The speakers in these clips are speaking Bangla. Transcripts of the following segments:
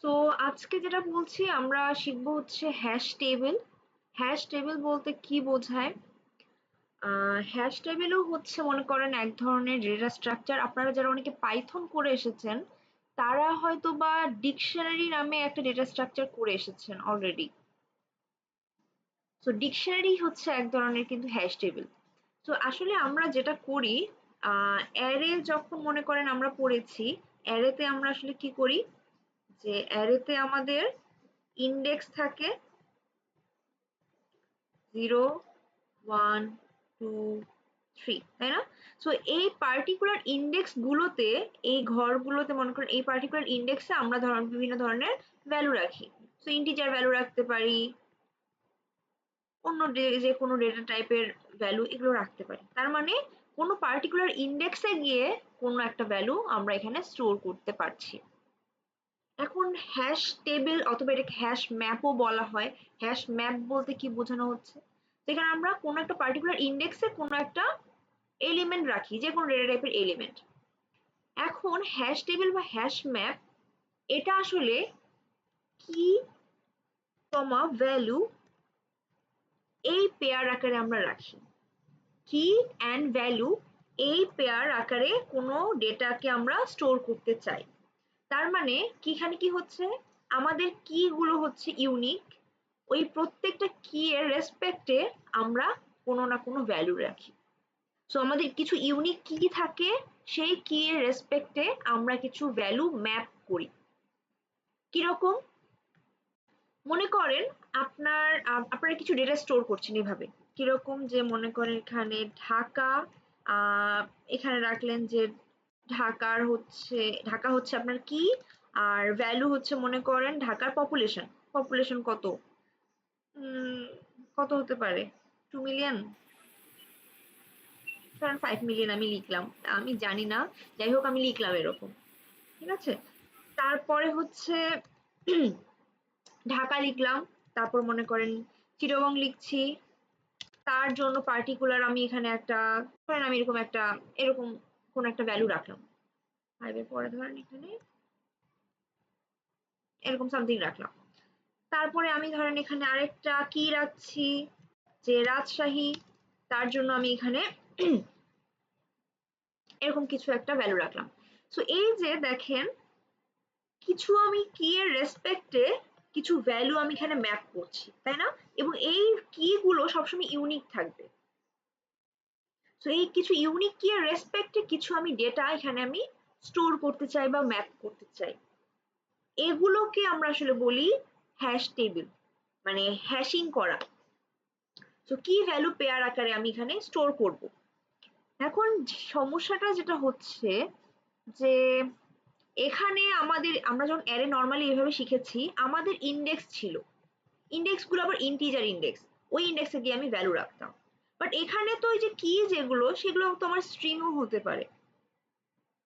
তো আজকে যেটা বলছি আমরা শিখবো হচ্ছে হ্যাশ টেবিল। হ্যাশ টেবিল বলতে কি বোঝায়? হ্যাশ টেবিলও হচ্ছে মনে করেন এক ধরনের ডেটা স্ট্রাকচার। আপনারা যারা অনেকে পাইথন করে এসেছেন তারা হয়তো বা ডিকশনারি নামে একটা ডেটা স্ট্রাকচার করে এসেছেন অলরেডি। তো ডিকশনারি হচ্ছে এক ধরনের কিন্তু হ্যাশ টেবিল। তো আসলে আমরা যেটা করি, অ্যারে যখন মনে করেন আমরা পড়েছি, অ্যারেতে আমরা আসলে কি করি, যে অ্যারেতে আমাদের ইন্ডেক্স থাকে 0, 1, 2, 3, তাই না? সো এই পার্টিকুলার ইন্ডেক্স গুলোতে, এই ঘরগুলোতে মনে করেন এই পার্টিকুলার ইন্ডেক্সে আমরা বিভিন্ন ধরনের ভ্যালু রাখি। সো ইন্টিজার ভ্যালু রাখতে পারি, অন্য যে কোনো ডেটা টাইপের ভ্যালু এগুলো রাখতে পারি। তার মানে কোনো পার্টিকুলার ইন্ডেক্সে গিয়ে কোনো একটা ভ্যালু আমরা এখানে স্টোর করতে পারছি। এখন হ্যাশ টেবিল অথবা এটাকে হ্যাশ ম্যাপও বলা হয়। হ্যাশ ম্যাপ বলতে কি বোঝানো হচ্ছে, যেখানে আমরা কোনো একটা পার্টিকুলার ইন্ডেক্সে কোনো একটা এলিমেন্ট রাখি, যে কোনো ডেটা টাইপের এলিমেন্ট। এখন হ্যাশ টেবিল বা হ্যাশ ম্যাপ এটা আসলে কি কমা ভ্যালু এই পেয়ার আকারে আমরা রাখি। কি অ্যান্ড ভ্যালু এই পেয়ার আকারে কোনো ডেটাকে আমরা স্টোর করতে চাই। তার মানে এখানে কি হচ্ছে, আমাদের কি গুলো হচ্ছে ইউনিক, ওই প্রত্যেকটা কি এর রেসপেক্টে আমরা কোনো না কোনো ভ্যালু রাখি। সো আমাদের কিছু ইউনিক কি থাকে, সেই কি এর রেসপেক্টে আমরা কিছু ভ্যালু ম্যাপ করি। কিরকম? মনে করেন আপনারা কিছু ডেটা স্টোর করছেন এভাবে। কিরকম, যে মনে করেন এখানে ঢাকা, আহ এখানে রাখলেন যে ঢাকা হচ্ছে আপনার কি, আর ভ্যালু হচ্ছে মনে করেন ঢাকার পপুলেশন। পপুলেশন কত? কত হতে পারে? 2 মিলিয়ন, 5 মিলিয়ন আমি লিখলাম, আমি জানি না, যাই হোক আমি লিখলাম এরকম। ঠিক আছে, তারপরে হচ্ছে ঢাকা লিখলাম, তারপর মনে করেন চিটাগং লিখছি, তার জন্য পার্টিকুলার আমি এখানে একটা, ধরেন আমি এরকম কোন একটা ভ্যালু রাখলাম। ফাইভের পরে ধরেন এখানে এরকম সামথিং রাখলাম। তারপরে আমি ধরেন এখানে আরেকটা কি রাখছি, যে রাজশাহী, তার জন্য আমি এখানে এরকম কিছু একটা ভ্যালু রাখলাম। সো এই যে দেখেন, কিছু আমি কি এর রেসপেক্টে কিছু ভ্যালু আমি এখানে ম্যাপ করছি, তাই না? এবং এই কি গুলো সবসময় ইউনিক থাকবে। সো এই কিছু ইউনিক কি এর রেসপেক্টে কিছু আমি ডেটা এখানে আমি স্টোর করতে চাই বা ম্যাপ করতে চাই। এগুলোকে আমরা আসলে বলি হ্যাশ টেবিল, মানে হ্যাশিং করা। সো কি ভ্যালু পেয়ার আকারে আমি এখানে স্টোর করব। এখন সমস্যাটা যেটা হচ্ছে, যে এখানে আমরা যখন অ্যারে নরমালি এভাবে শিখেছি, আমাদের ইন্ডেক্স ছিল, ইন্ডেক্স গুলো আবার ইন্টিজার ইন্ডেক্স, ওই ইন্ডেক্সে গিয়ে আমি ভ্যালু রাখতাম। বাট এখানে তো ওই যে কি যেগুলো, সেগুলো তো আমার স্ট্রিংও হতে পারে,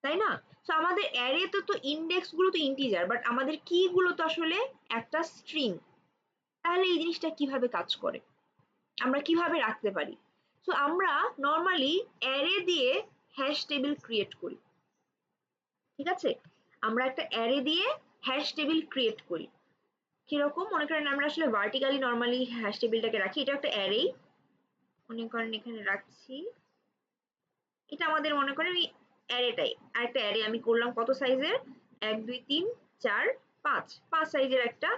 তাই না? তো আমাদের অ্যারেতে তো ইন্ডেক্স গুলো তো ইন্টিজার, বাট আমাদের কি গুলো তো আসলে একটা স্ট্রিং। তাহলে এই জিনিসটা কিভাবে কাজ করে, আমরা কিভাবে রাখতে পারি? তো আমরা নরমালি অ্যারে দিয়ে হ্যাশ টেবিল ক্রিয়েট করি। ঠিক আছে, আমরা একটা অ্যারে দিয়ে হ্যাশ টেবিল ক্রিয়েট করি। কিরকম? মনে করেন আমরা আসলে ভার্টিক্যালি নরমালি হ্যাশ টেবিলটাকে রাখি, এটা একটা অ্যারে, মনে করেন এখানে রাখছি, এটা আমাদের মনে করেন এই অ্যারেটাই, আরেকটা অ্যারে আমি করলাম কত সাইজের, 1, 2, 3, 4, 5, 5 সাইজের একটা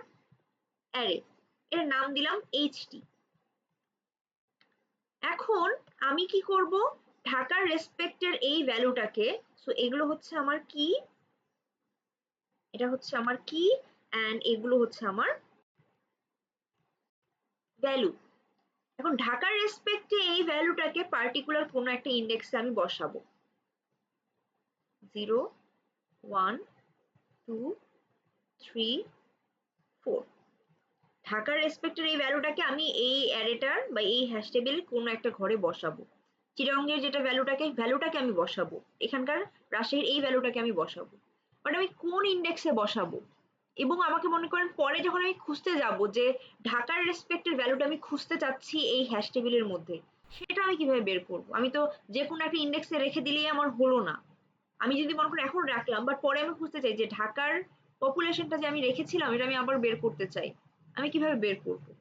অ্যারে, এর নাম দিলাম ht। এখন আমি কি করব, ঢাকার রেসপেক্টের এই ভ্যালুটাকে, সো এগুলো হচ্ছে আমার কি, এটা হচ্ছে আমার কি, এন্ড এগুলো হচ্ছে আমার ভ্যালু। এখন ঢাকার রেসপেক্টে এই ভ্যালুটাকে পার্টিকুলার কোনো একটা ইন্ডেক্সে আমি বসাবো, 0, 1, 2, 3, 4। ঢাকার রেসপেক্টের এই ভ্যালুটাকে আমি এই অ্যারেটার বা এই হ্যাশ টেবিলের কোনো একটা ঘরে বসাবো। চিটাগংয়ের যেটা ভ্যালুটাকে আমি বসাবো, এখানকার রাজশাহীর এই ভ্যালুটাকে আমি বসাবো। বাট আমি কোন ইন্ডেক্সে বসাবো, এবং আমাকে মনে করেন পরে যখন আমি খুঁজতে যাব যে ঢাকার রেসপেক্টের ভ্যালুটা আমি খুঁজতে চাচ্ছি এই হ্যাশ টেবিলের মধ্যে, সেটা আমি কিভাবে বের করবো? আমি তো যে কোনো একটা ইন্ডেক্সে রেখে দিলেই আমার হলো না। আমি যদি মনে করেন এখন রাখলাম, বাট পরে আমি খুঁজতে চাই যে ঢাকার পপুলেশনটা যে আমি রেখেছিলাম এটা আমি আবার বের করতে চাই, আমি কিভাবে বের করবো?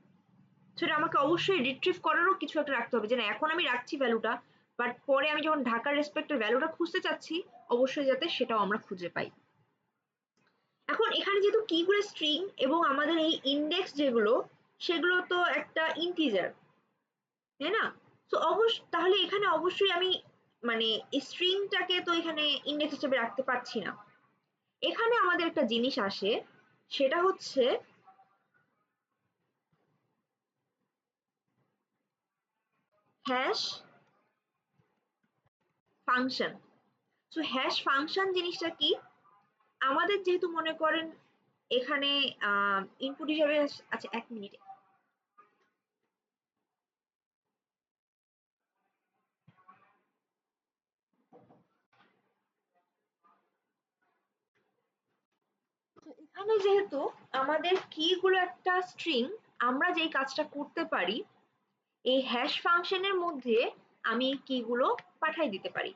সেটা আমাকে অবশ্যই রিট্রিভ করারও কিছু একটা রাখতে হবে, যে না এখন আমি রাখছি ভ্যালুটা, বাট পরে আমি যখন ঢাকার রেসপেক্টের ভ্যালুটা খুঁজতে চাচ্ছি অবশ্যই যাতে সেটাও আমরা খুঁজে পাই। এখন এখানে যেহেতু কিগুলো স্ট্রিং এবং আমাদের এই ইন্ডেক্স যেগুলো সেগুলো তো একটা ইন্টিজার, তাই না? তো তাহলে এখানে অবশ্যই আমি মানে স্ট্রিংটাকে তো এখানে ইন্ডেক্স হিসেবে রাখতে পারছি না। এখানে আমাদের একটা জিনিস আসে, সেটা হচ্ছে হ্যাশ ফাংশন। তো হ্যাশ ফাংশন জিনিসটা কি? আমাদের যেহেতু মনে করেন এখানে ইনপুট হিসেবে, আচ্ছা 1 মিনিট, এখানে যেহেতু আমাদের কি গুলো একটা স্ট্রিং, আমরা যেই কাজটা করতে পারি এই হ্যাশ ফাংশনের মধ্যে আমি কি গুলো পাঠাই দিতে পারি।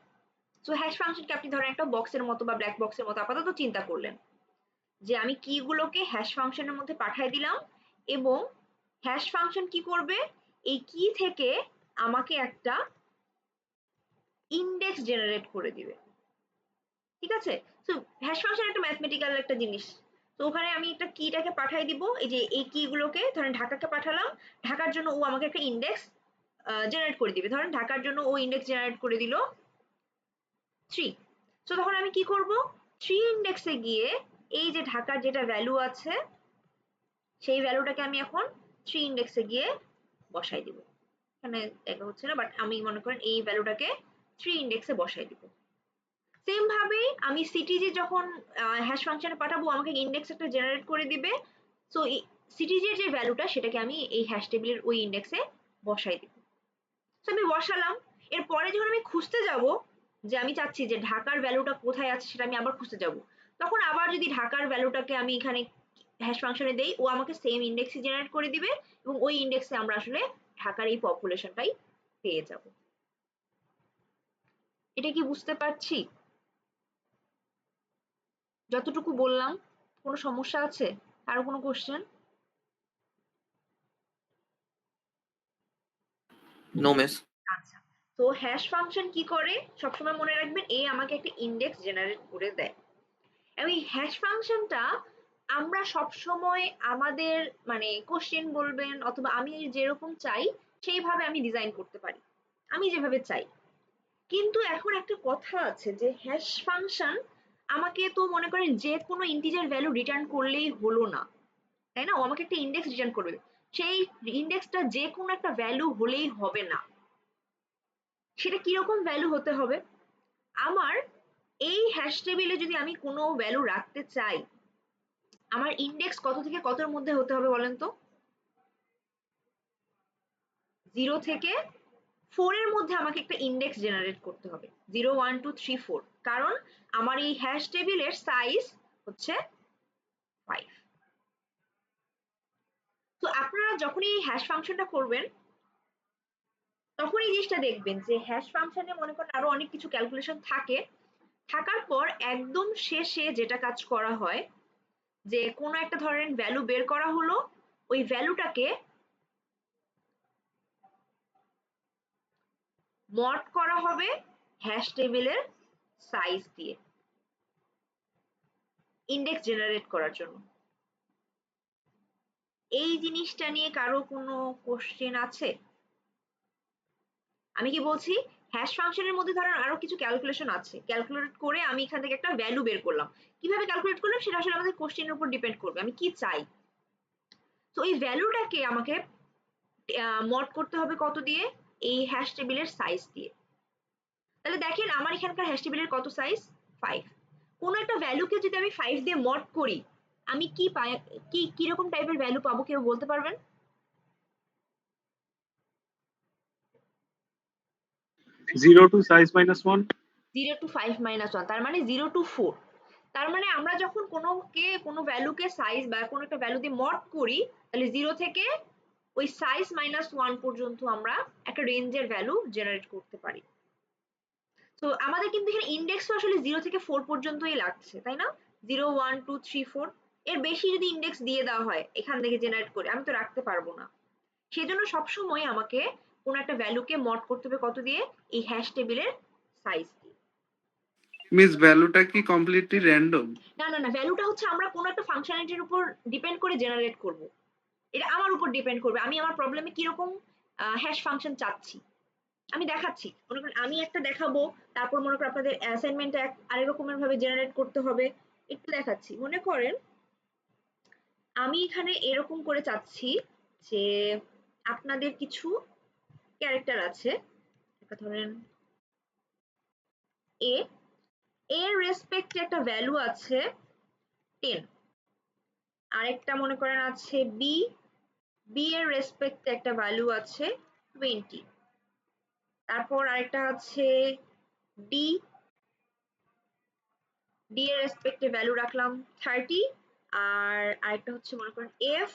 তো হ্যাশ ফাংশনকে আপনি ধরেন একটা বক্সের মতো বা ব্ল্যাক বক্সের মতো আপাতত চিন্তা করলেন, যে আমি কি গুলোকে হ্যাশ ফাংশনের মধ্যে পাঠাই দিলাম এবং হ্যাশ ফাংশন কি করবে, এই কি থেকে আমাকে একটা ইন্ডেক্স জেনারেট করে দিবে। ঠিক আছে? তো হ্যাশ ফাংশন একটা ম্যাথমেটিক্যাল একটা জিনিস। তো ওখানে আমি একটা কিটাকে পাঠাই দিব, এই যে এই কি গুলোকে ধরেন ঢাকাকে পাঠালাম, ঢাকার জন্য ও আমাকে একটা ইন্ডেক্স জেনারেট করে দিবে। ধরেন ঢাকার জন্য ও ইন্ডেক্স জেনারেট করে দিল 3। তো তখন আমি কি করব, 3 ইন্ডেক্সে গিয়ে এই যে ঢাকার যেটা ভ্যালু আছে সেই ভ্যালুটাকে আমি এখন 3 ইন্ডেক্সে গিয়ে বসাই দিব। এখানে দেখা হচ্ছে না, বাট আমি মনে করেন এই ভ্যালুটাকে 3 ইন্ডেক্সে বসাই দিব। সেম ভাবে আমি সিটিজি যখন হ্যাশ ফাংশনে পাঠাবো আমাকে ইন্ডেক্স একটা জেনারেট করে দিবে। সো সিটিজির যে ভ্যালুটা সেটাকে আমি এই হ্যাশ টেবিলের ওই ইন্ডেক্সে বসাই দিব। তো আমি বসালাম, এরপরে যখন আমি খুঁজতে যাব, যে আমি চাচ্ছি যে ঢাকার ভ্যালুটা কোথায় আছে সেটা আমি আবার খুঁজতে যাব, তখন আবার যদি ঢাকার ভ্যালুটাকে আমি এখানে হ্যাশ ফাংশনে দেই ও আমাকে সেম ইন্ডেক্সই জেনারেট করে দিবে এবং ওই ইন্ডেক্সে আমরা আসলে ঢাকার এই পপুলেশনটাই পেয়ে যাব। এটা কি বুঝতে পারছি? যতটুকু বললাম কোনো সমস্যা আছে? আরো কোনো কোশ্চেন? No miss. আচ্ছা, তো হ্যাশ ফাংশন কি করে সবসময় মনে রাখবেন, এ আমাকে একটা ইন্ডেক্স জেনারেট করে দেয় এবং এই হ্যাশ ফাংশনটা আমরা সব সময় আমাদের মানে কোশ্চেন বলবেন অথবা আমি যেরকম চাই সেইভাবে আমি ডিজাইন করতে পারি, আমি যেভাবে চাই। কিন্তু এখন একটা কথা আছে যে হ্যাশ ফাংশন আমাকে তো মনে করেন যে কোনো ইন্টিজার ভ্যালু রিটার্ন করলেই হলো না, তাই না? ও আমাকে একটা ইন্ডেক্স রিটার্ন করবে, সেই ইন্ডেক্সটা যে কোনো একটা ভ্যালু হলেই হবে না। সেটা কিরকম ভ্যালু হতে হবে? আমার এই হ্যাশ টেবিলে যদি আমি কোনো ভ্যালু রাখতে চাই, আমার ইন্ডেক্স কত থেকে কতর মধ্যে হতে হবে বলেন তো? 0 থেকে 4 এর মধ্যে আমাকে একটা ইন্ডেক্স জেনারেট করতে হবে, 0 1 2 3 4, কারণ আমার এই হ্যাশ টেবিলের সাইজ হচ্ছে 5। তো আপনারা যখনই এই হ্যাশ ফাংশনটা করবেন তখন এই জিনিসটা দেখবেন যে হ্যাশ ফাংশনে মনে করেন আরো অনেক কিছু ক্যালকুলেশন থাকে, থাকার পর একদম শেষে যেটা কাজ করা হয় যে কোনো একটা ধরেন ভ্যালু বের করা হলো, ওই ভ্যালুটাকে মড করা হবে হ্যাশ টেবিলের সাইজ দিয়ে ইন্ডেক্স জেনারেট করার জন্য। এই জিনিসটা নিয়ে কারো কোনো কোশ্চেন আছে? আমি কি বলছি, হ্যাশ ফাংশনের মধ্যে ধরেন আরো কিছু ক্যালকুলেশন আছে, ক্যালকুলেট করে আমি এখান থেকে একটা ভ্যালু বের করলাম, কিভাবে ক্যালকুলেট করলাম সেটা আসলে আমাদের কোশ্চেনের উপর ডিপেন্ড করবে আমি কি চাই। তো এই ভ্যালুটাকে আমাকে মড করতে হবে কত দিয়ে, এই হ্যাশ টেবিলের সাইজ দিয়ে। তাহলে দেখেন আমার এখানকার হ্যাশ টেবিলের কত সাইজ, 5। কোনো একটা ভ্যালুকে যদি আমি 5 দিয়ে মড করি আমি কি পাই, কি কিরকম টাইপের ভ্যালু পাবো কেউ বলতে পারবেন? 0 to size minus 1. 0 to 5 minus 1 তার মানে 0 to 4। তার মানে আমরা যখন কোনো ভ্যালুকে সাইজ বা কোনো একটা ভ্যালু দিয়ে মড করি তাহলে 0 থেকে ওই সাইজ মাইনাস 1 পর্যন্ত আমরা একটা রেঞ্জের ভ্যালু জেনারেট করতে পারি। তো আমাদের কিন্তু এখানে ইন্ডেক্সও আসলে 0 থেকে 4 পর্যন্তই লাগছে, তাই না? 0 1 2 3 4 এর বেশি যদি ইন্ডেক্স দিয়ে দেওয়া হয় এখান থেকে জেনারেট করে আমি তো রাখতে পারবো না। সেজন্য সবসময় আমাকে কোনো একটা ভ্যালুকে মড করতে হবে কত দিয়ে, এই হ্যাশ টেবিলের সাইজ দিয়ে। মিস ভ্যালুটা কি কমপ্লিটলি র্যান্ডম? না না না, ভ্যালুটা হচ্ছে আমরা কোনো একটা ফাংশনালিটির উপর ডিপেন্ড করে জেনারেট করব। এটা আমার উপর ডিপেন্ড করবে আমি আমার প্রবলেমে কিরকম হ্যাশ ফাংশন চাচ্ছি। আমি দেখাচ্ছি, মনে করেন আমি একটা দেখাবো, তারপর মনে করেন আপনাদের অ্যাসাইনমেন্টে আরেক রকমের ভাবে জেনারেট করতে হবে। একটু দেখাচ্ছি, মনে করেন আমি এখানে এরকম করে চাচ্ছি যে আপনাদের কিছু ক্যারেক্টার আছে, ধরেন এ, এর রেসপেক্টে একটা ভ্যালু আছে 10, আরেকটা মনে করেন আছে বি, বি এর রেসপেক্টে একটা ভ্যালু আছে 20, তারপর আরেকটা আছে ডি, ডি এর রেসপেক্টে ভ্যালু রাখলাম 30, আর আরেকটা হচ্ছে মনে করেন এফ,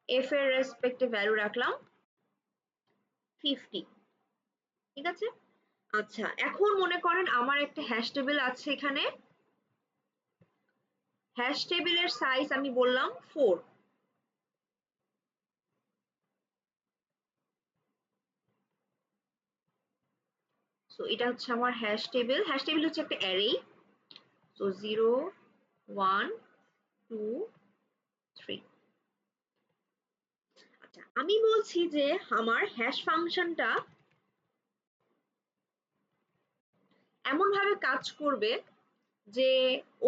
এফ এর রেসপেক্টে ভ্যালু রাখলাম 50। ঠিক আছে? আচ্ছা, এখন মনে করেন আমার একটা হ্যাশ টেবিল আছে এখানে, হ্যাশ টেবিলের সাইজ আমি বললাম 4। সো এটা হচ্ছে আমার হ্যাশ টেবিল। হ্যাশ টেবিল হচ্ছে একটা অ্যারে। সো 0 1 2 3। আচ্ছা, আমি বলছি যে আমার হ্যাশ ফাংশনটা এমন ভাবে কাজ করবে যে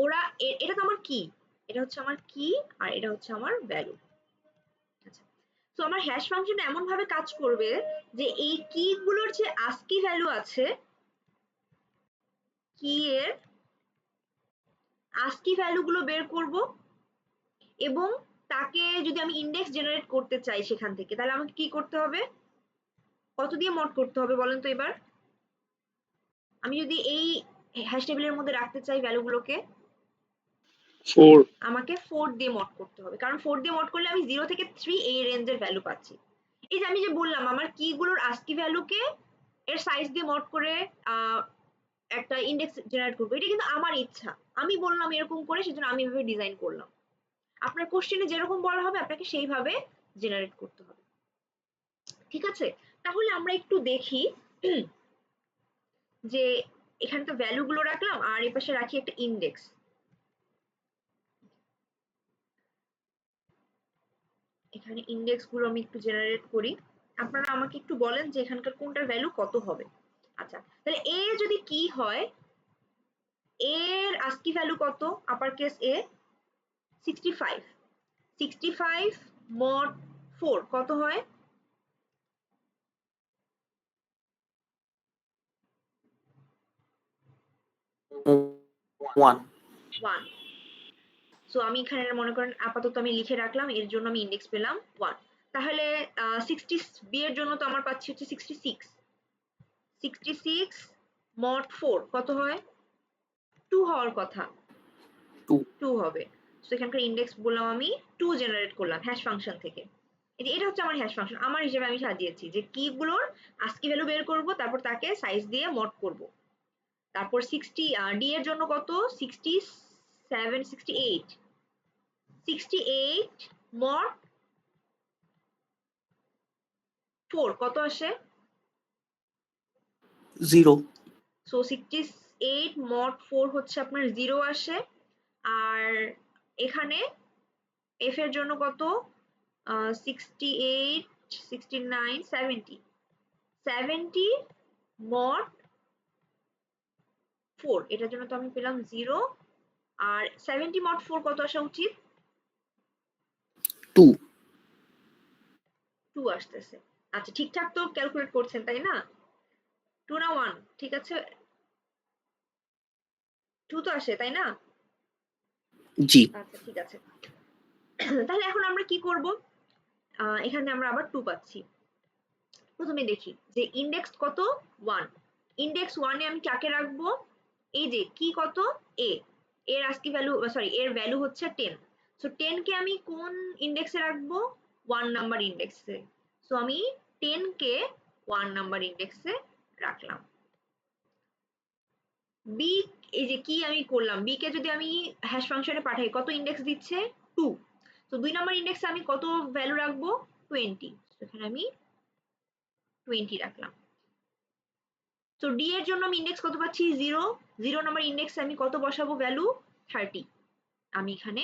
ওরা এটা তো আমার কি, এটা হচ্ছে আমার কি, আর এটা হচ্ছে আমার ভ্যালু। আচ্ছা, তো আমার হ্যাশ ফাংশনটা এমন ভাবে কাজ করবে যে এই কি গুলোর যে আস্কি ভ্যালু আছে, কি এর আস্কি ভ্যালু গুলো বের করব, এবং তাকে যদি আমি ইন্ডেক্স জেনারেট করতে চাই সেখান থেকে, তাহলে আমাকে কি করতে হবে, কত দিয়ে মড করতে হবে বলেন তো এবার। আমি যদি এই হ্যাশ টেবিলের মধ্যে রাখতে চাই ভ্যালুগুলোকে, 4 আমাকে 4 দিয়ে মড করতে হবে, কারণ 4 দিয়ে মড করলে আমি 0 থেকে 3 এই রেঞ্জের ভ্যালু পাচ্ছি। এই যে আমি যে বললাম আমার কি গুলোর আস্কি ভ্যালুকে এর সাইজ দিয়ে মড করে একটা ইন্ডেক্স জেনারেট করবো, এটা কিন্তু আমার ইচ্ছা, আমি বললাম এরকম করে, সেজন্য আমি এভাবে ডিজাইন করলাম। আপনার কোশ্চেনে যেরকম বলা হবে আপনাকে সেইভাবে জেনারেট করতে হবে। ঠিক আছে? তাহলে আমরা একটু দেখি যে এখানে তো ভ্যালু গুলো রাখলাম আর এই পাশে রাখি একটা ইন্ডেক্স। এখানে ইন্ডেক্স গুলো আমি একটু জেনারেট করি, আপনারা আমাকে একটু বলেন যে এখানকার কোনটার ভ্যালু কত হবে। আচ্ছা, তাহলে এ যদি কি হয়, এর আস্কি ভ্যালু কত, আপার কেস এ 65, 65 মড 4 কত হয়, ওয়ান। 1। সো আমি এখানে মনে করেন আপাতত আমি লিখে রাখলাম, এর জন্য আমি ইন্ডেক্স পেলাম 1। তাহলে 60 বি এর জন্য তো আমার পাচ্ছি হচ্ছে 66, 66 মড 4 কত হয়, 2 হওয়ার কথা, 2 হবে। সো এখানকার ইন্ডেক্স বললাম আমি 2 জেনারেট করলাম হ্যাশ ফাংশন থেকে। এটা হচ্ছে আমার হ্যাশ ফাংশন, আমার হিসেবে আমি সাজিয়েছি যে কি গুলোর আস্কি ভ্যালু বের করব, তারপর তাকে সাইজ দিয়ে মড করব। তারপর 60 ডি এর জন্য কত, 67 68, 68 মড 4 কত আসে, 0। সো 68 মড 4 হচ্ছে আপনার 0 আসে। আর এখানে এফ এর জন্য কত, 68 69 70, 70 মড 4, এটার জন্য তো আমি পেলাম 0। আর 70 মড 4 কত আসা উচিত, 2। 2 আসতেছে। আচ্ছা, ঠিকঠাক তো ক্যালকুলেট করছেন তাই না, 2 না 1, ঠিক আছে, 2 তো আসে তাই না। জি। আচ্ছা ঠিক আছে, তাহলে এখন আমরা কি করব, এখানে আমরা আবার 2 পাচ্ছি। প্রথমে দেখি যে ইন্ডেক্স কত, 1, ইন্ডেক্স 1 এ আমি কাকে রাখবো, এই যে কি কত, এ, এর আস্কি ভ্যালু সরি এর ভ্যালু হচ্ছে 10। সো 10 কে আমি কোন ইন্ডেক্সে রাখবো, 1 নাম্বার ইন্ডেক্সে। সো আমি 10 কে 1 নাম্বার ইন্ডেক্সে রাখলাম। বি, এই যে কি আমি করলাম, বি কে যদি আমি হ্যাশ ফাংশনে পাঠাই কত ইন্ডেক্স দিচ্ছে 2, তো 2 নাম্বার ইন্ডেক্সে আমি কত ভ্যালু রাখবো 20, এখানে আমি 20 রাখলাম। তো ডি এর জন্য আমি ইন্ডেক্স কত পাচ্ছি 0, 0 নাম্বার ইন্ডেক্সে আমি কত বসাবো ভ্যালু 30, আমি এখানে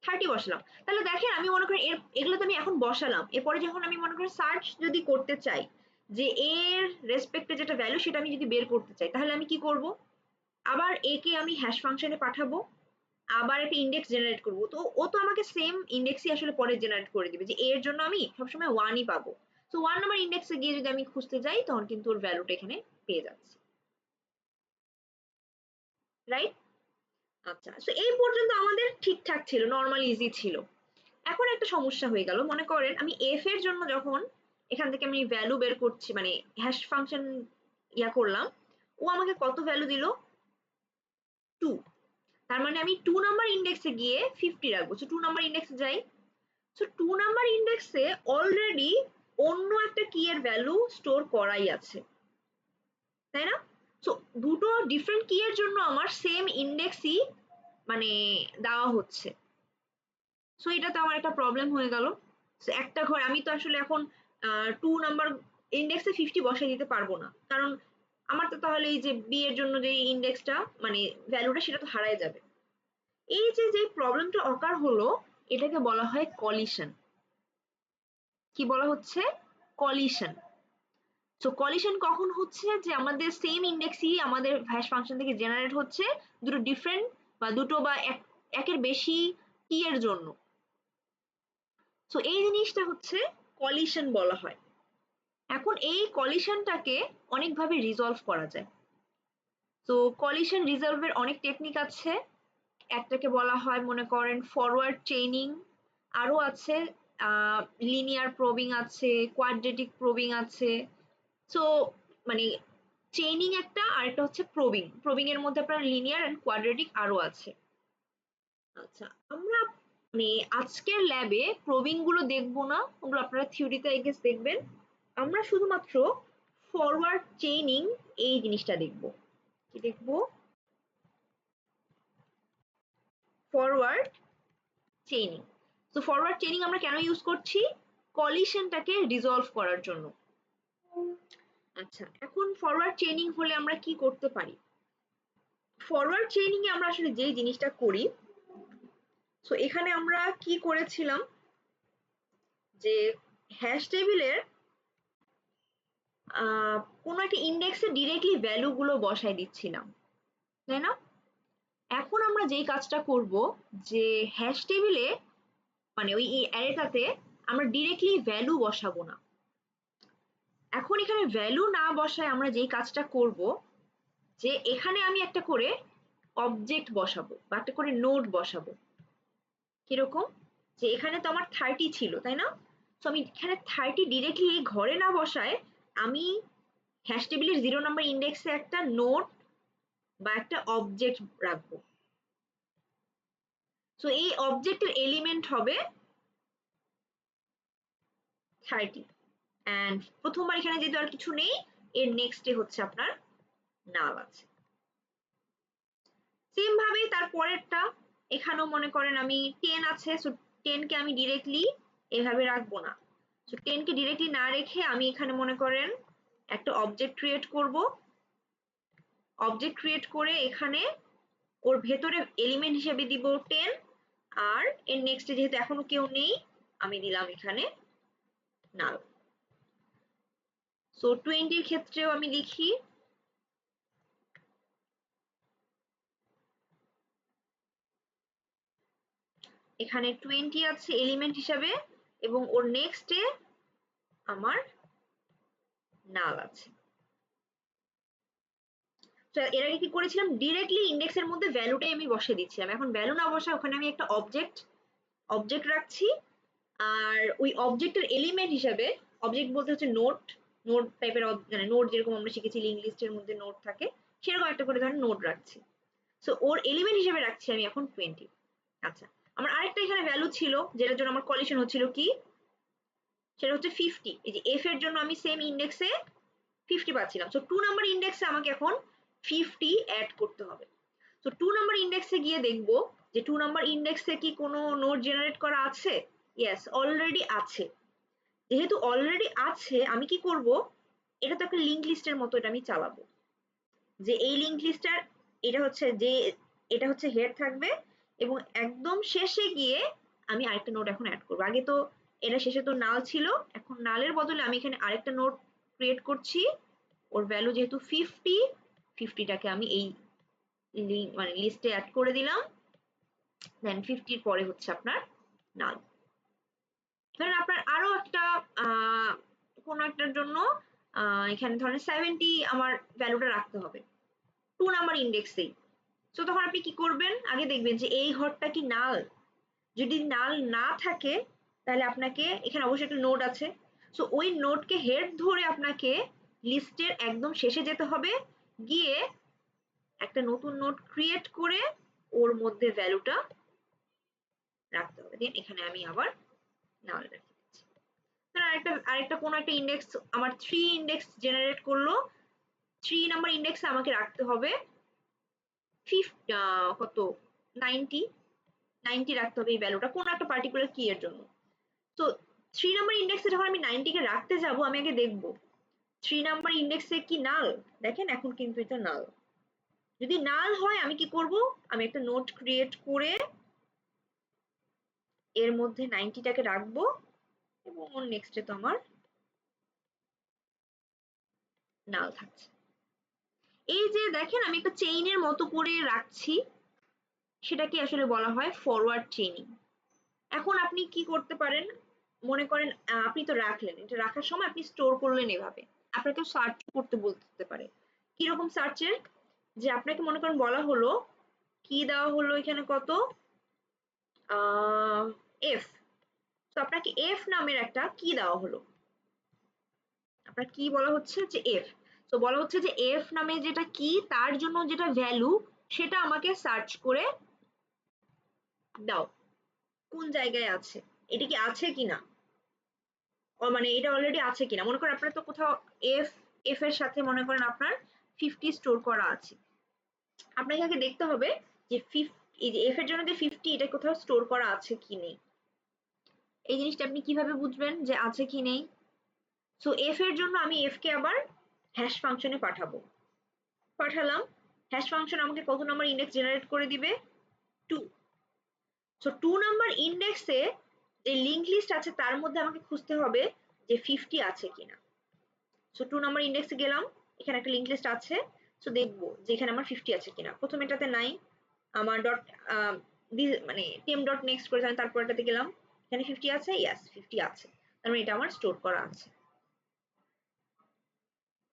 30 বসালাম। তাহলে দেখেন আমি মনে করি এগুলো তো আমি এখন বসালাম, এরপরে যখন আমি মনে করি সার্চ যদি করতে চাই যে এর রেসপেক্টে যেটা ভ্যালু সেটা আমি যদি বের করতে চাই, তাহলে আমি কি করব, আবার এ কে আমি হ্যাশ ফাংশনে পাঠাবো, আবার একটা ইন্ডেক্স জেনারেট করব, তো ও তো আমাকে সেম ইন্ডেক্সই আসলে পরে জেনারেট করে দিবে, যে এর জন্য আমি সবসময় 1ই পাবো। তো 1 নাম্বার ইন্ডেক্সে গিয়ে যদি আমি খুঁজতে যাই তখন কিন্তু ওর ভ্যালুটা এখানে পেয়ে যাচ্ছি, রাইট? আচ্ছা, তো এই পর্যন্ত আমাদের ঠিকঠাক ছিল, নর্মাল ইজি ছিল। এখন একটা সমস্যা হয়ে গেল, মনে করেন আমি এফ এর জন্য যখন এখান থেকে আমি ভ্যালু বের করছি, মানে হ্যাশ ফাংশন করলাম, ও আমাকে কত ভ্যালু দিল 2, তার মানে আমি 2 নাম্বার ইন্ডেক্সে গিয়ে 50 রাখবো। 2 নাম্বার ইন্ডেক্সে যাই, 2 নাম্বার ইন্ডেক্সে অলরেডি অন্য একটা কি এর ভ্যালু স্টোর করাই আছে, তাই না? সো দুটো ডিফারেন্ট কি এর জন্য আমার সেম ইন্ডেক্সই মানে দেওয়া হচ্ছে। সো এটা তো আমার একটা প্রবলেম হয়ে গেল। একটা ঘর আমি তো আসলে এখন 2 নাম্বার ইন্ডেক্সে 50 বসাই দিতে পারবো না, কারণ আমার তো তাহলে এই যে বি এর জন্য যে ইন্ডেক্সটা মানে ভ্যালুটা সেটা তো হারায় যাবে। এই যে যে প্রবলেমটা অকার হলো এটাকে বলা হয় কলিশন। কি বলা হচ্ছে? কলিশন। সো কলিশন কখন হচ্ছে, যে আমাদের সেম ইন্ডেক্সই আমাদের হ্যাশ ফাংশন থেকে জেনারেট হচ্ছে দুটো ডিফারেন্ট বা দুটো বা একের বেশি কি এর জন্য। সো এই জিনিসটা হচ্ছে কলিশন বলা হয়। এখন এই কলিশনটাকে অনেকভাবে রিজলভ করা যায়। তো কলিশন রিজলভের অনেক টেকনিক আছে। একটাকে বলা হয় মনে করেন ফরওয়ার্ড চেইনিং, আরো আছে লিনিয়ার প্রবিং আছে, কোয়াড্রেটিক প্রবিং আছে। সো মানে চেইনিং একটা, আর একটা হচ্ছে প্রবিং। প্রবিং এর মধ্যে আপনার লিনিয়ার এন্ড কোয়াড্রেটিক আরো আছে। আচ্ছা, আমরা মানে আজকের ল্যাবে প্রবিং গুলো দেখবো না, ওগুলো আপনারা থিওরিতে আই গেস দেখবেন। আমরা শুধুমাত্র ফরওয়ার্ড চেইনিং এই জিনিসটা দেখবো। কি দেখবো? Forward chaining. তো ফরওয়ার্ড চেইনিং আমরা কেন ইউজ করছি? কলিশনটাকে রিজলভ করার জন্য। আচ্ছা, এখন ফরওয়ার্ড চেইনিং হলে আমরা কি করতে পারি? ফরওয়ার্ড চেইনিং এ আমরা আসলে যেই জিনিসটা করি, সো এখানে আমরা কি করেছিলাম, যে হ্যাশ টেবিলের কোনো একটা ইন্ডেক্সে ডিরেক্টলি ভ্যালু গুলো বসাই দিচ্ছিলাম, তাই না? এখন আমরা যেই কাজটা করব, যে হ্যাশ টেবিলে মানে ওই অ্যারেটাতে আমরা ডিরেক্টলি ভ্যালু বসাবো না। এখন এখানে ভ্যালু না বসায় আমরা যেই কাজটা করব, যে এখানে আমি একটা করে অবজেক্ট বসাবো বা একটা করে নোড বসাবো। কিরকম? যে এখানে তো আমার 30 ছিল, তাই না? তো আমি এখানে 30 ডিরেক্টলি ঘরে না বসায় আমি হ্যাশ টেবিলের 0 নাম্বার ইন্ডেক্সে একটা নোড বা একটা অবজেক্ট রাখবো। সো এই অবজেক্টের এলিমেন্ট হবে 30, এন্ড প্রথমবার এখানে যেহেতু আর কিছু নেই, এর নেক্সটে হচ্ছে আপনার নাল আছে। সেম ভাবে তার পরেরটা, এখানেও মনে করেন আমি 10 আছে, সো 10 কে আমি ডিরেক্টলি এভাবে রাখবো না। সো 10 কে ডিরেক্টলি না রেখে আমি এখানে মনে করেন একটা অবজেক্ট ক্রিয়েট করব। অবজেক্ট ক্রিয়েট করে এখানে ওর ভেতরে এলিমেন্ট হিসেবে দিব 10, আর এর নেক্সটে যেহেতু এখনো কেউ নেই আমি দিলাম এখানে নাল। সো 20 এর ক্ষেত্রেও আমি লিখি এখানে 20 আছে এলিমেন্ট হিসাবে, এবং ওর নেক্সটে আমার নাল আছে। এর আগে কি করেছিলাম, ডিরেক্টলি ইন্ডেক্স এর মধ্যে ভ্যালুটাই আমি বসিয়ে দিচ্ছিলাম। এখন ভ্যালু না বসায় ওখানে আমি একটা অবজেক্ট রাখছি, আর ওই অবজেক্টের এলিমেন্ট হিসাবে, অবজেক্ট বলতে হচ্ছে নোট, নোট টাইপের, মানে নোট যেরকম আমরা শিখেছি লিঙ্ক লিস্টের মধ্যে নোট থাকে, সেরকম একটা করে ধরেন নোট রাখছি। সো ওর এলিমেন্ট হিসেবে রাখছি আমি এখন 20। আচ্ছা, আমার আরেকটা এখানে ভ্যালু ছিল যেটার জন্য আমার কলিশন হচ্ছিল, কি সেটা হচ্ছে 50। এই যে এফ এর জন্য আমি সেম ইন্ডেক্সে 50 পাচ্ছিলাম। সো 2 নাম্বার ইন্ডেক্সে আমাকে এখন 50 অ্যাড করতে হবে। তো 2 নাম্বার ইন্ডেক্সে গিয়ে দেখবো যে 2 নাম্বার ইন্ডেক্সে কি কোনো নোড জেনারেট করা আছে। ইয়েস, অলরেডি আছে। যেহেতু অলরেডি আছে, আমি কি করব, এটা তো একটা লিঙ্ক লিস্টের মতো, এটা আমি চালাবো যে এই লিঙ্ক লিস্টটার এটা হচ্ছে হেড থাকবে, এবং একদম শেষে গিয়ে আমি আরেকটা নোড এখন অ্যাড করবো। আগে তো এটা শেষে তো নাল ছিল, এখন নালের বদলে আমি এখানে আরেকটা নোড ক্রিয়েট করছি। ওর ভ্যালু যেহেতু 50টাকে আমি এই মানে লিস্টে অ্যাড করে দিলাম। দেন 50 এর পরে হচ্ছে আপনার নাল। ধরেন আপনার আরো একটা কোনো একটার জন্য এখানে ধরেন 70 আমার ভ্যালুটা রাখতে হবে 2 নাম্বার ইন্ডেক্সেই। তো তখন আপনি কি করবেন, আগে দেখবেন যে এই ঘরটা কি নাল। যদি নাল না থাকে তাহলে আপনাকে এখানে অবশ্যই একটা নোড আছে, সো ওই নোডকে হেড ধরে আপনাকে লিস্টের একদম শেষে যেতে হবে, গিয়ে একটা নতুন নোড ক্রিয়েট করে ওর মধ্যে ভ্যালুটা রাখতে হবে। দেন এখানে আমি আবার নাল রেখে দিচ্ছি। আরেকটা কোনো একটা ইন্ডেক্স আমার 3 ইন্ডেক্স জেনারেট করলো। 3 নাম্বার ইন্ডেক্সে আমাকে রাখতে হবে কত 90 রাখতে হবে এই ভ্যালুটা কোনো একটা পার্টিকুলার কি এর জন্য। তো 3 নাম্বার ইন্ডেক্সে যখন আমি 90 কে রাখতে যাব, আমি আগে দেখবো 3 নাম্বার ইন্ডেক্সে কি নাল। দেখেন এখন কিন্তু এটা নাল। যদি নাল হয় আমি কি করব, আমি একটা নোট ক্রিয়েট করে এর মধ্যে 90টাকে রাখবো, এবং ওর নেক্সটে তো আমার নাল থাকছে। এই যে দেখেন আমি একটা চেইনের মতো করে রাখছি, সেটাকে আসলে বলা হয় ফরওয়ার্ড চেইনিং। এখন আপনি কি করতে পারেন, মনে করেন আপনি তো রাখলেন, এটা রাখার সময় আপনি স্টোর করলেন এভাবে, আপনাকে সার্চ করতে বলতে পারে। কিরকম সার্চের, যে আপনাকে মনে করেন বলা হলো কি দেওয়া হলো এখানে কত এফ, তো আপনাকে এফ নামের একটা কি দেওয়া হলো, আপনার কি বলা হচ্ছে যে এফ, তো বলা হচ্ছে যে এফ নামে যেটা কি তার জন্য যেটা ভ্যালু সেটা আমাকে সার্চ করে দাও কোন জায়গায় আছে, এটা কি আছে কিনা, মানে এটা অলরেডি আছে কিনা। মনে করেন আপনার তো কোথাও এফ এর সাথে মনে করেন আপনার 50 স্টোর করা আছে, আপনাকে আগে দেখতে হবে যে এই যে এফ এর জন্য যে 50 এটা কোথাও স্টোর করা আছে কি নেই। এই জিনিসটা আপনি কিভাবে বুঝবেন যে আছে কি নেই। সো এফ এর জন্য আমি এফ কে আবার হ্যাশ ফাংশনে পাঠালাম। হ্যাশ ফাংশন আমাকে কত নাম্বার ইন্ডেক্স জেনারেট করে দিবে, 2। সো 2 নাম্বার ইন্ডেক্সে যে লিংক লিস্ট আছে তার মধ্যে আমাকে খুঁজতে হবে যে 50 আছে কিনা। সো 2 নাম্বার ইন্ডেক্সে গেলাম, এখানে একটা লিংক লিস্ট আছে, সো দেখবো যে এখানে আমার 50 আছে কিনা। প্রথম এটাতে নাই, আমার ডট মানে টেম ডট নেক্সট করে আমি তারপর এটাতে গেলাম, এখানে 50 আছে, ইয়েস 50 আছে, তার মানে এটা আমার স্টোর করা আছে।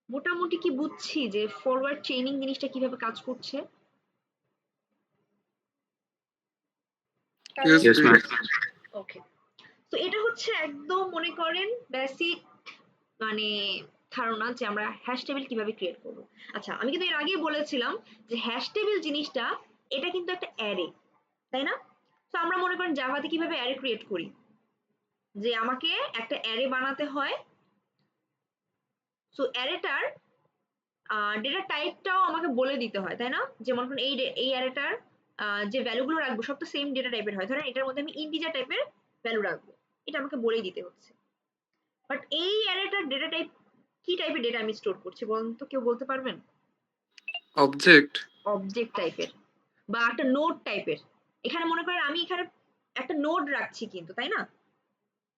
মোটামুটি কি বুঝছি যে ফরওয়ার্ড চেইনিং জিনিসটা কিভাবে কাজ করছে। Yes, Yes, ma'am. ওকে, তো এটা হচ্ছে একদম মনে করেন বেসিক মানে ধারণা যে আমরা হ্যাশ টেবিল কিভাবে ক্রিয়েট করব। আচ্ছা, আমি কিন্তু এর আগেই বলেছিলাম যে হ্যাশ টেবিল জিনিসটা এটা কিন্তু একটা অ্যারে, তাই না? তো আমরা মনে করেন জাভাতে কিভাবে অ্যারে ক্রিয়েট করি, যে আমাকে একটা অ্যারে বানাতে হয়। সো অ্যারেটার ডেটা টাইপটাও আমাকে বলে দিতে হয়, তাই না? যে মনে করেন এই অ্যারেটার যে ভ্যালুগুলো রাখবো সব তো সেম ডেটা টাইপের হয়, ধরেন এটার মধ্যে আমি ইন্টিজার টাইপের ভ্যালু রাখবো, এটা আমাকে বলেই দিতে হচ্ছে। বাট এই অ্যারেটার ডেটা টাইপ কি টাইপের ডেটা আমি স্টোর করছি বলুন তো, কেউ বলতে পারবেন? object. অবজেক্ট টাইপের বা একটা নোড টাইপের। এখানে মনে করেন আমি এখানে একটা নোড রাখছি কিন্তু, তাই না?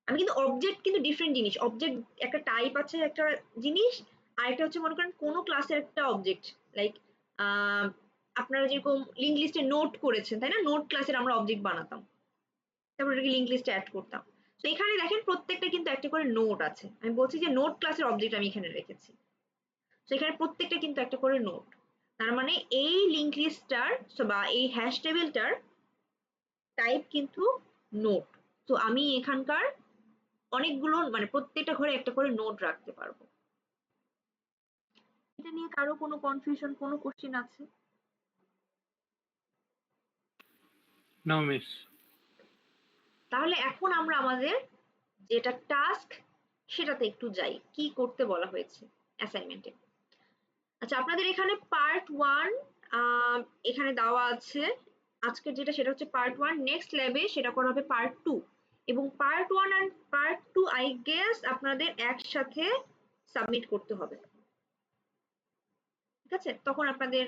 আমি কিন্তু অবজেক্ট কিন্তু ডিফারেন্ট জিনিস, অবজেক্ট একটা টাইপ আছে একটা জিনিস, আর একটা হচ্ছে মনে করেন কোনো ক্লাসের একটা অবজেক্ট, লাইক আপনারা যেরকম লিঙ্ক লিস্টে নোট করেছেন, তাই না? নোট ক্লাসের আমরা অবজেক্ট বানাতাম, তারপর এটাকে লিঙ্ক লিস্টে অ্যাড করতাম। তো এখানে দেখেন প্রত্যেকটা কিন্তু একটা করে নোট আছে, আমি বলছি যে নোট ক্লাসের অবজেক্ট আমি এখানে রেখেছি, তো এখানে প্রত্যেকটা কিন্তু একটা করে নোট। তার মানে এই লিঙ্ক লিস্টটার বা এই হ্যাশ টেবিলটার টাইপ কিন্তু নোট। তো আমি এখানকার অনেকগুলো মানে প্রত্যেকটা ঘরে একটা করে নোট রাখতে পারবো। এটা নিয়ে কারো কোনো কনফিউশন, কোনো কোশ্চেন আছে? No, miss. তাহলে এখন আমরা আমাদের যেটা টাস্ক সেটাতে একটু যাই, কি করতে বলা হয়েছে অ্যাসাইনমেন্টে। আচ্ছা, আপনাদের এখানে পার্ট 1 এখানে দেওয়া আছে। আজকের যেটা সেটা হচ্ছে পার্ট 1, নেক্সট ল্যাবে সেটা করা হবে পার্ট 2, এবং part 1 and part 2 I guess আপনাদের একসাথে সাবমিট করতে হবে। ঠিক আছে, তখন আপনাদের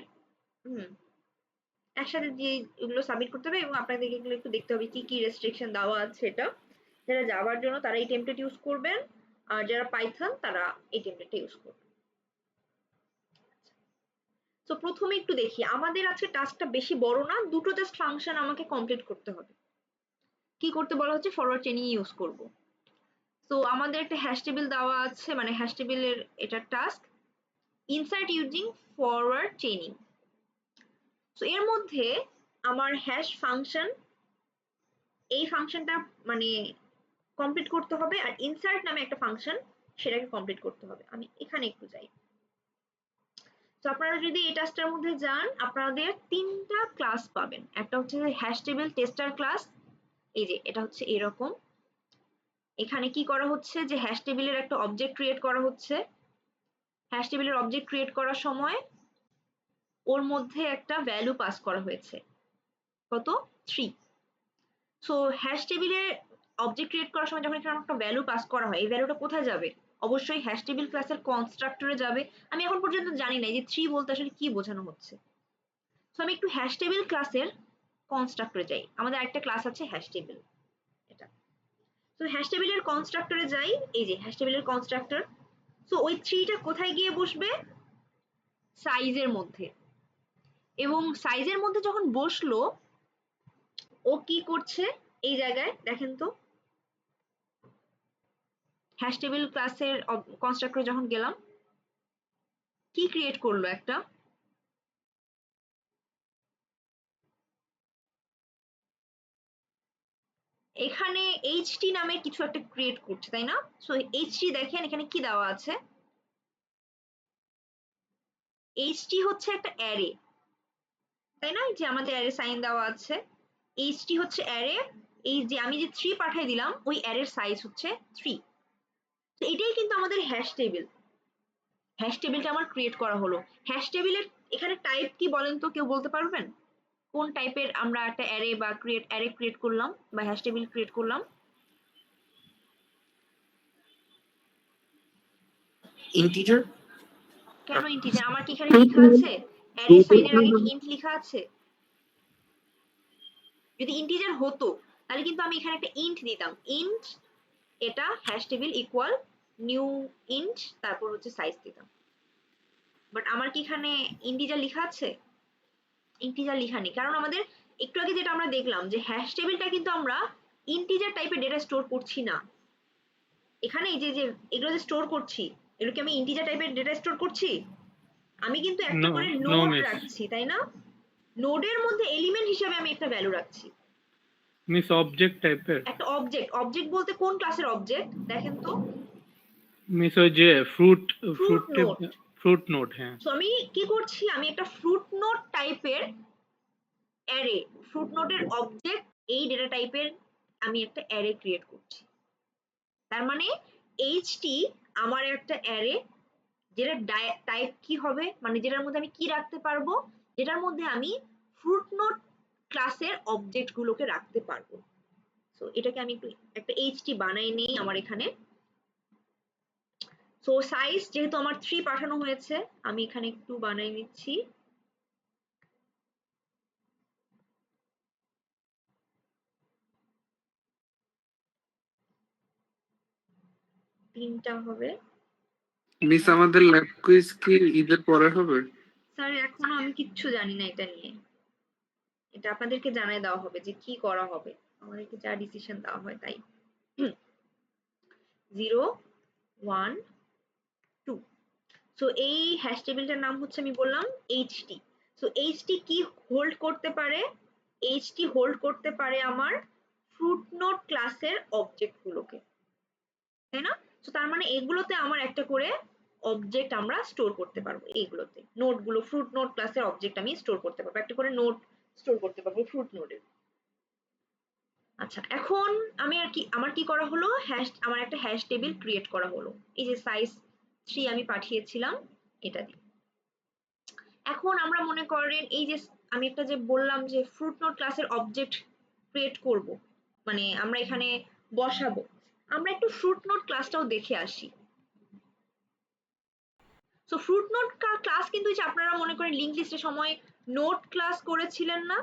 একসাথে যে এগুলো সাবমিট করতে হবে, এবং আপনাদের এগুলো একটু দেখতে হবে কি কি রেস্ট্রিকশন দেওয়া আছে। এটা যারা যাওয়ার জন্য তারা এই টেমপ্লেট ইউজ করবেন, আর যারা পাইথন তারা এই টেমপ্লেটটা ইউজ করবেন। তো প্রথমে একটু দেখি, আমাদের আজকে টাস্কটা বেশি বড় না, দুটো জাস্ট ফাংশন আমাকে কমপ্লিট করতে হবে। কি করতে বলা হচ্ছে? ফরওয়ার্ড চেইনিং ইউজ করব। তো আমাদের একটা হ্যাশ টেবিল দেওয়া আছে, মানে হ্যাশ টেবিলের এটা task, insert using forward chaining. তো এর মধ্যে আমার হ্যাশ ফাংশন, এই ফাংশনটা মানে কমপ্লিট করতে হবে, আর ইনসার্ট নামে একটা ফাংশন, সেটাকে কমপ্লিট করতে হবে। আমি এখানে একটু যাই। তো আপনারা যদি এই টাস্কটার মধ্যে যান, আপনাদের তিনটা ক্লাস পাবেন। একটা হচ্ছে হ্যাশ টেবিল টেস্টার ক্লাস, এই যে এটা হচ্ছে এরকম। এখানে কি করা হচ্ছে যে হ্যাশ টেবিলের একটা অবজেক্ট ক্রিয়েট করা হচ্ছে। হ্যাশ টেবিলের অবজেক্ট ক্রিয়েট করার সময় ওর মধ্যে একটা ভ্যালু পাস করা হয়েছে, কত? 3। সো হ্যাশ টেবিলের অবজেক্ট ক্রিয়েট করার সময় যখন এখানে একটা ভ্যালু পাস করা হয়, এই ভ্যালুটা কোথায় যাবে? অবশ্যই হ্যাশ টেবিল ক্লাসের কনস্ট্রাক্টরে যাবে। আমি এখন পর্যন্ত জানি না যে 3 বলতে আসলে কি বোঝানো হচ্ছে। সো আমি একটু হ্যাশ টেবিল ক্লাসের কনস্ট্রাক্টরে যাই। আমাদের একটা ক্লাস আছে হ্যাশ টেবিল, এটা। তো হ্যাশ টেবিলের কনস্ট্রাক্টরে যাই, এই যে হ্যাশ টেবিলের কনস্ট্রাক্টর। সো ওই 3টা কোথায় গিয়ে বসবে? সাইজের মধ্যে। এবং সাইজের মধ্যে যখন বসলো, ও কি করছে এই জায়গায় দেখেন তো। হ্যাশ টেবিল ক্লাসের কনস্ট্রাক্টরে যখন গেলাম, কি ক্রিয়েট করলো? একটা এখানে এইচটি নামের কিছু একটা ক্রিয়েট করছে, তাই না? সো এইচটি দেখেন এখানে কি দেওয়া আছে। এইচটি হচ্ছে একটা অ্যারে, তাই না? যে আমাদের অ্যারে সাইন দেওয়া আছে, এইচটি হচ্ছে অ্যারে। এই যে আমি যে 3 পাঠিয়ে দিলাম, ওই অ্যারের সাইজ হচ্ছে 3। তো এটাই কিন্তু আমাদের হ্যাশ টেবিল। হ্যাশ টেবিলটা আমার ক্রিয়েট করা হলো। হ্যাশ টেবিলের এখানে টাইপ কি বলেন তো, কেউ বলতে পারবেন? কোন টাইপের আমরা একটা অ্যারে বা অ্যারে ক্রিয়েট করলাম বা হ্যাশ টেবিল ক্রিয়েট করলাম? ইন্টিজার। কেন ইন্টিজার? আমার কি এখানে লেখা আছে অ্যারে সাইনের আগে কি ইন্ট লেখা আছে? যদি ইন্টিজার হতো তাহলে কিন্তু আমি এখানে একটা ইন্ট দিতাম, ইন্ট এটা hash table equal new int, তারপর হচ্ছে সাইজ দিতাম। বাট আমার কি এখানে ইন্টিজার লেখা আছে? ইন্টিজার লেখা নেই, কারণ আমাদের একটু আগে যেটা আমরা দেখলাম যে হ্যাশ টেবিলটা কিন্তু আমরা ইন্টিজার টাইপের ডেটা স্টোর করছি না। এখানে এই যে যে এগুলো যে স্টোর করছি, এগুলো কি আমি ইন্টিজার টাইপের ডেটা স্টোর করছি? আমি কিন্তু একটা No, করে no, নোড miss. রাখছি, তাই না? নোডের মধ্যে এলিমেন্ট হিসেবে আমি একটা ভ্যালু রাখছি, Miss object type এর। একটা অবজেক্ট। অবজেক্ট বলতে কোন ক্লাসের অবজেক্ট দেখেন তো? মিস ওই যে fruit fruit node. Fruit note, হ্যাঁ। সো আমি কি করছি, আমি একটা ফ্রুট নোড টাইপের অ্যারে, ফ্রুট নোডের অবজেক্ট এই ডেটা টাইপের আমি একটা অ্যারে ক্রিয়েট করছি। তার মানে এইচটি আমার একটা অ্যারে, যেটা টাইপ কি হবে, মানে যেটার মধ্যে আমি কি রাখতে পারবো, যেটার মধ্যে আমি ফ্রুট নোড ক্লাসের অবজেক্ট গুলোকে রাখতে পারবো। সো এটাকে আমি একটু একটা এইচটি বানাই নেই আমার এখানে। সো সাইজ যেহেতু আমার 3 পাঠানো হয়েছে, আমি এখানে একটু বানাই নিচ্ছি। তিনটা হবে। মিস আমাদের ল্যাব কুইজ কি ঈদের পরে হবে? স্যার এখনো আমি কিচ্ছু জানি না এটা নিয়ে। এটা আপনাদেরকে জানাই দেওয়া হবে যে কি করা হবে, আমাদেরকে যা ডিসিশন দেওয়া হয় তাই। 0 1 2। সো এই হ্যাশ টেবিলটার নাম হচ্ছে, আমি বললাম এইচটি। সো এইচটি কি হোল্ড করতে পারে? এইচটি হোল্ড করতে পারে আমার ফ্রুট নোড ক্লাসের অবজেক্ট গুলোকে, তাই না? সো তার মানে এগুলোতে আমার একটা করে অবজেক্ট আমরা স্টোর করতে পারবো। এইগুলোতে নোড গুলো, ফ্রুট নোড ক্লাসের অবজেক্ট আমি স্টোর করতে পারবো, একটা করে নোড স্টোর করতে পারবো ফ্রুট নোডে। আচ্ছা, এখন আমি আর কি, আমার কি করা হলো, আমার একটা হ্যাশ টেবিল ক্রিয়েট করা হলো। এই যে সাইজ 3 আমি পাঠিয়েছিলাম এটা দিয়ে। এখন আমরা মনে করেন এই যে আমি একটা যে বললাম যে ফ্রুট নোট ক্লাসের অবজেক্ট ক্রিয়েট করব, মানে আমরা এখানে বসাবো, আমরা একটু ফ্রুট নোট ক্লাসটাও দেখে আসি। সো ফ্রুট নোট ক্লাস কিন্তু এই যে আপনারা মনে করেন লিংক লিস্টের সময় নোট ক্লাস করেছিলেন না,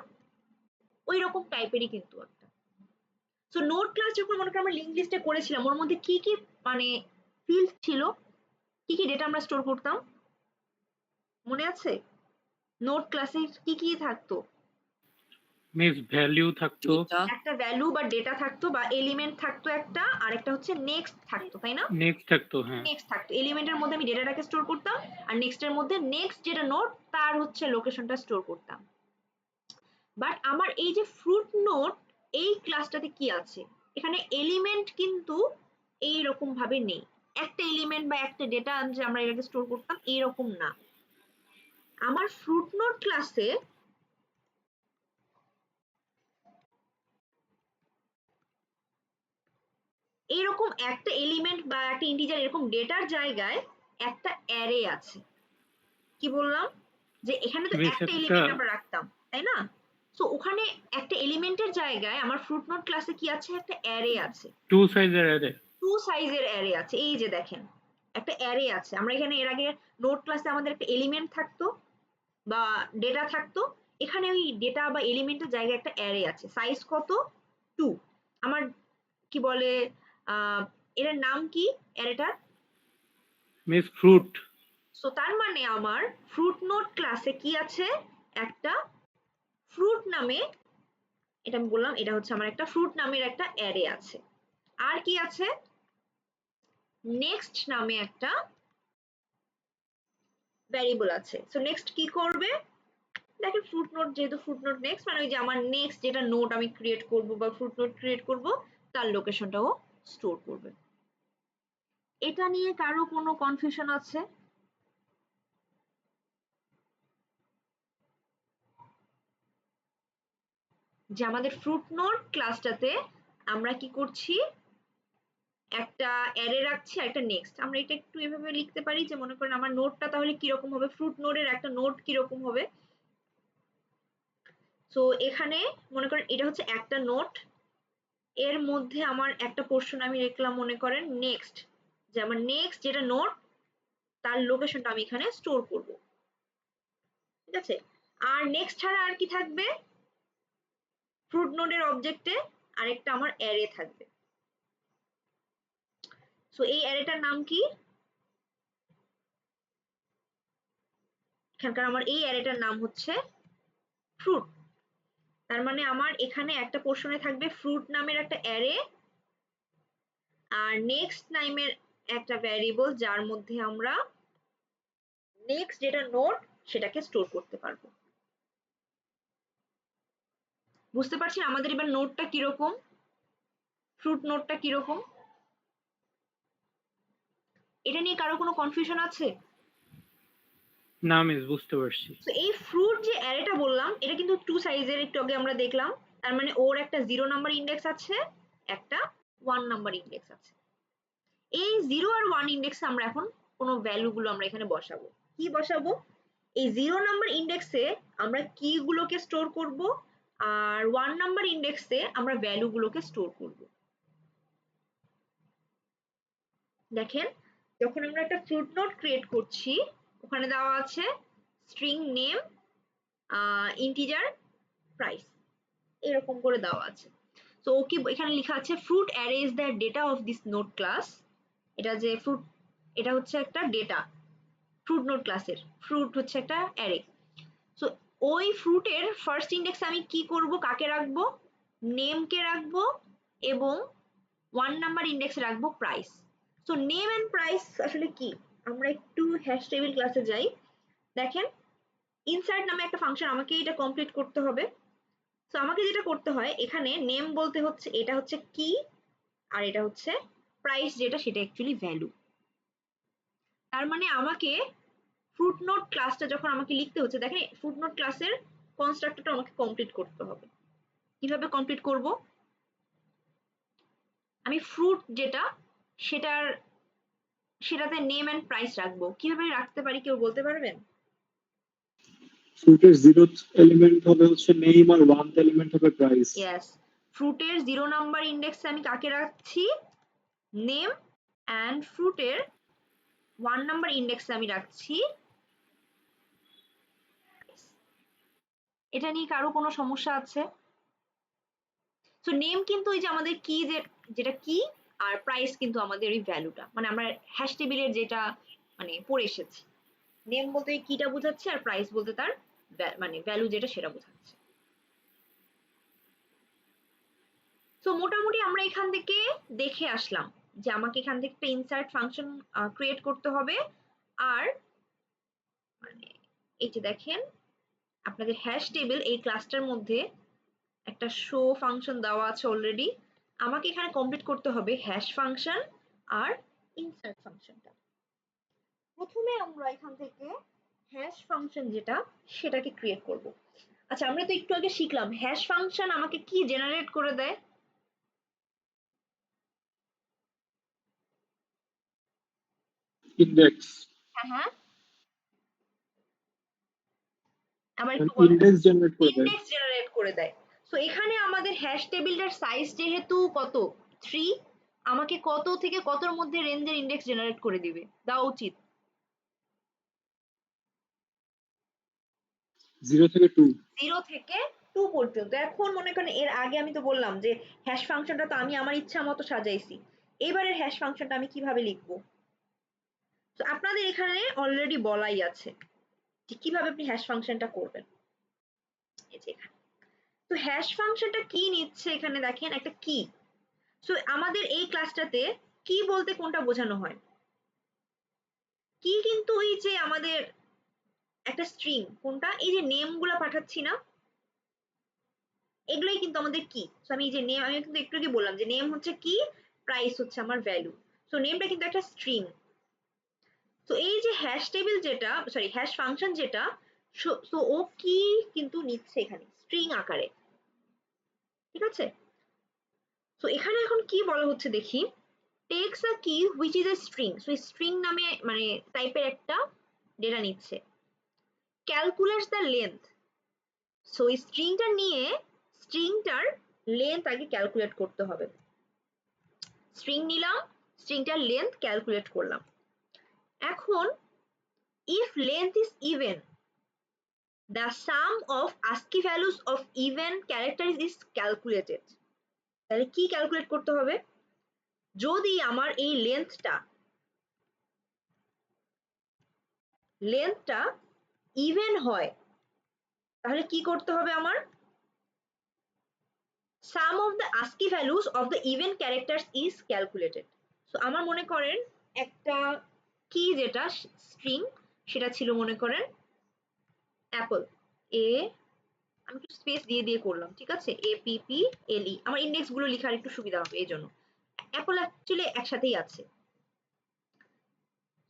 ওই রকম টাইপেরই কিন্তু একটা। সো নোট ক্লাস যখন মনে করেন আমরা লিংক লিস্টে করেছিলাম, ওর মধ্যে কি কি মানে ফিল্ড ছিল, কি কি ডেটা আমরা স্টোর করতাম মনে আছে? নোট ক্লাসে কি কি থাকতো? মিস ভ্যালু থাকতো, একটা ভ্যালু বা ডেটা থাকতো বা এলিমেন্ট থাকতো একটা, আর একটা হচ্ছে নেক্সট থাকতো, তাই না? নেক্সট থাকতো, হ্যাঁ। নেক্সট থাকতো, এলিমেন্টের মধ্যে আমি ডেটাটাকে স্টোর করতাম, আর নেক্সটের মধ্যে নেক্সট যেটা নোট তার হচ্ছে লোকেশনটা স্টোর করতাম। বাট আমার এই যে ফ্রুট নোট এই ক্লাসটাতে কি আছে, এখানে এলিমেন্ট কিন্তু এই রকম ভাবে নেই, একটা এলিমেন্ট বা একটা ডেটা যে আমরা এটাকে স্টোর করতাম এইরকম না। আমার ফ্রুট নোট ক্লাসে এরকম একটা এলিমেন্ট বা একটা ইন্টিজার এরকম ডেটার জায়গায় একটা অ্যারে আছে। কি বললাম যে এখানে তো মিস একটা একটা এলিমেন্ট আমরা রাখতাম, তাই না? সো ওখানে একটা এলিমেন্টের জায়গায় আমার ফ্রুট নোট ক্লাসে কি আছে, একটা অ্যারে আছে, টু সাইজের অ্যারে। টু সাইজের অ্যারে আছে। এই যে দেখেন একটা অ্যারে আছে। আমরা এখানে এর আগে নোট ক্লাসে আমাদের একটা এলিমেন্ট থাকতো বা ডেটা থাকতো, এখানে ওই ডেটা বা এলিমেন্টের জায়গায় একটা অ্যারে আছে, সাইজ কত, 2। আমার কি বলে এটার নাম কি অ্যারেটার? Miss fruit. সো তার মানে আমার ফ্রুট নোট ক্লাসে কি আছে, একটা ফ্রুট নামে, এটা আমি বললাম এটা হচ্ছে আমার একটা ফ্রুট নামের একটা অ্যারে আছে। আর কি আছে, নেক্সট নামে একটা ভ্যারিয়েবল আছে। সো নেক্সট কি করবে, দেখেন ফ্রুট নোট, যেহেতু ফ্রুট নোট নেক্সট মানে ওই যে আমার নেক্সট যেটা নোট আমি ক্রিয়েট করব বা ফ্রুট নোট ক্রিয়েট করব তার লোকেশনটাও স্টোর করবে। এটা নিয়ে কারো কোনো কনফিউশন আছে? যে আমাদের ফ্রুট নোট ক্লাসটাতে আমরা কি করছি, একটা অ্যারে রাখছি আর একটা নেক্সট। আমরা এটা একটু এভাবে লিখতে পারি যে মনে করেন আমার নোটটা তাহলে কিরকম হবে, ফ্রুট নোটের একটা নোট কিরকম হবে। সো এখানে মনে করেন এটা হচ্ছে একটা নোট, এর মধ্যে আমার একটা পোর্শন আমি লিখলাম মনে করেন নেক্সট, যে আমার নেক্সট যেটা নোট তার লোকেশনটা আমি এখানে স্টোর করব, ঠিক আছে? আর নেক্সট ছাড়া আর কি থাকবে, ফ্রুট নোডের অবজেক্টে আরেকটা আমার অ্যারে থাকবে। সো এই অ্যারেটার নাম কি, এখানকার আমার এই অ্যারেটার নাম হচ্ছে ফ্রুট। তার মানে আমার এখানে একটা পোর্শনে থাকবে ফ্রুট নামের একটা অ্যারে, আর নেক্সট নামের একটা ভ্যারিয়েবল যার মধ্যে আমরা নেক্সট যেটা নোট সেটাকে স্টোর করতে পারবো। বুঝতে পারছেন আমাদের এবার নোটটা কিরকম, ফ্রুট নোটটা কিরকম? এটা নিয়ে কারো কোনো কনফিউশন আছে? না মিস, বুঝতে পারছি। তো এই ফ্রুট যে অ্যারেটা বললাম এটা কিন্তু 2 সাইজের, একটু আগে আমরা দেখলাম। তার মানে ওর একটা 0 নাম্বার ইন্ডেক্স আছে, একটা 1 নাম্বার ইন্ডেক্স আছে। এই 0 আর 1 ইন্ডেক্সে আমরা এখন কোনো ভ্যালু গুলো আমরা এখানে বসাবো। কি বসাবো, এই 0 নাম্বার ইন্ডেক্সে আমরা কি গুলোকে স্টোর করব, আর 1 নাম্বার ইন্ডেক্সে আমরা ভ্যালু গুলোকে স্টোর করব। দেখেন যখন আমরা একটা ফ্রুট নোট ক্রিয়েট করছি ওখানে দেওয়া আছে স্ট্রিং নেম, ইন্টিজার, প্রাইস, এরকম করে দেওয়া আছে। তো ওকে এখানে লেখা আছে fruit array is the data of this note class. এটা যে ফ্রুট, এটা হচ্ছে একটা ডেটা ফ্রুট নোট ক্লাসের, ফ্রুট হচ্ছে একটা অ্যারে। সো ওই ফ্রুটের ফার্স্ট ইন্ডেক্সে আমি কি করব, কাকে রাখবো, নেমকে রাখবো, এবং 1 নাম্বার ইন্ডেক্সে রাখবো price. So name and price আসলে কি, আমরা একটু হ্যাশ টেবিল ক্লাসে যাই। দেখেন ইনসার্ট নামে একটা ফাংশন, আমাকে এটা কমপ্লিট করতে হবে। সো আমাকে যেটা করতে হয় এখানে নেম বলতে হচ্ছে এটা হচ্ছে কি, আর এটা হচ্ছে প্রাইস যেটা সেটা অ্যাকচুয়ালি ভ্যালু। তার মানে আমাকে ফ্রুট নোট ক্লাসটা যখন আমাকে লিখতে হচ্ছে, দেখেন ফ্রুট নোট ক্লাসের কনস্ট্রাক্টরটা আমাকে কমপ্লিট করতে হবে। কিভাবে কমপ্লিট করব, আমি ফ্রুট যেটা সেটাতে নেম এন্ড প্রাইস রাখবো, কিভাবে রাখতে পারি কেউ বলতে পারবেন? ফ্রুটের 0th এলিমেন্ট হবে হচ্ছে নেম আর 1th এলিমেন্ট হবে প্রাইস। ইয়েস, ফ্রুটের 0 নাম্বার ইন্ডেক্সে আমি কাকে রাখছি? নেম। অ্যান্ড ফ্রুটের 1 নাম্বার ইন্ডেক্সে আমি রাখছি। এটা নিয়ে কারো কোনো সমস্যা আছে? সো নেম কিন্তু ওই যে আমাদের কি, যেটা কি, আর প্রাইস কিন্তু আমাদের ওই ভ্যালুটা, মানে আমরা হ্যাশ টেবিলের যেটা মানে পড়ে এসেছি। নেম বলতে ওই কিটা বোঝাচ্ছে, আর প্রাইস বলতে তার মানে ভ্যালু যেটা সেটা বোঝাচ্ছে। তো মোটামুটি আমরা এখান থেকে দেখে আসলাম যে আমাকে এখান থেকে একটা ইনসার্ট ফাংশন ক্রিয়েট করতে হবে। আর মানে এই যে দেখেন আপনাদের হ্যাশ টেবিল এই ক্লাসটার মধ্যে একটা শো ফাংশন দেওয়া আছে অলরেডি। আমাকে এখানে কমপ্লিট করতে হবে হ্যাশ ফাংশন আর ইনসার্ট ফাংশনটা। প্রথমে আমরা এখান থেকে হ্যাশ ফাংশন যেটা সেটাকে ক্রিয়েট করব। আচ্ছা, আমরা তো একটু আগে শিখলাম হ্যাশ ফাংশন আমাকে কি জেনারেট করে দেয়? ইন্ডেক্স। হ্যাঁ হ্যাঁ, আবার একটু বলেন। ইন্ডেক্স জেনারেট করে দেয়। ইন্ডেক্স জেনারেট করে দেয়। সো এখানে আমাদের হ্যাশ টেবিলটার সাইজ যেহেতু কত 3, আমাকে কত থেকে কতর মধ্যে রেঞ্জের ইন্ডেক্স জেনারেট করে দিবে দেওয়া উচিত? 0 থেকে 2। 0 থেকে 2 পর্যন্ত। এখন মনে করেন এর আগে আমি তো বললাম যে হ্যাশ ফাংশনটা তো আমি আমার ইচ্ছা মতো সাজাইছি, এবারের হ্যাশ ফাংশনটা আমি কিভাবে লিখবো? তো আপনাদের এখানে অলরেডি বলাই আছে যে কিভাবে আপনি হ্যাশ ফাংশনটা করবেন। এই যে এখানে তো হ্যাশ ফাংশনটা কি নিচ্ছে এখানে দেখেন একটা কি। সো আমাদের এই ক্লাসটাতে কি বলতে কোনটা বোঝানো হয়? কি কিন্তু এই যে আমাদের একটা স্ট্রিং, কোনটা? এই যে নেম গুলা পাঠাচ্ছি না, এগুলোই কিন্তু আমাদের কি। সো আমি এই যে নেম, আমি কিন্তু একটু আগে বললাম যে নেম হচ্ছে কি, প্রাইস হচ্ছে আমার ভ্যালু। সো নেমটা কিন্তু একটা স্ট্রিং। তো এই যে হ্যাশ টেবিল যেটা, সরি হ্যাশ ফাংশন যেটা, সো ও কি কিন্তু নিচ্ছে এখানে স্ট্রিং আকারে, ঠিক আছে? তো এখানে এখন কি বলা হচ্ছে দেখি, takes a key which is a string. so string নামে মানে টাইপের একটা ডেটা নিচ্ছে, calculates the length. so এই স্ট্রিংটা নিয়ে স্ট্রিংটার লেন্থ আগে ক্যালকুলেট করতে হবে। স্ট্রিং নিলাম, স্ট্রিংটার লেন্থ ক্যালকুলেট করলাম। এখন if length is even, the sum of ASCII values of even characters is calculated. তাহলে কি ক্যালকুলেট করতে হবে? যদি আমার এই লেন্থটা ইভেন হয় তাহলে কি করতে হবে আমার? sum of the ASCII values of the even characters is calculated. so আমার মনে করেন একটা কি যেটা স্ট্রিং, সেটা ছিল মনে করেন অ্যাপল, এ, আমি একটু স্পেস দিয়ে দিয়ে করলাম, ঠিক আছে, APPLE, আমার ইন্ডেক্স গুলো লেখার একটু সুবিধা হবে এই জন্য। অ্যাপল অ্যাকচুয়ালি একসাথেই আছে।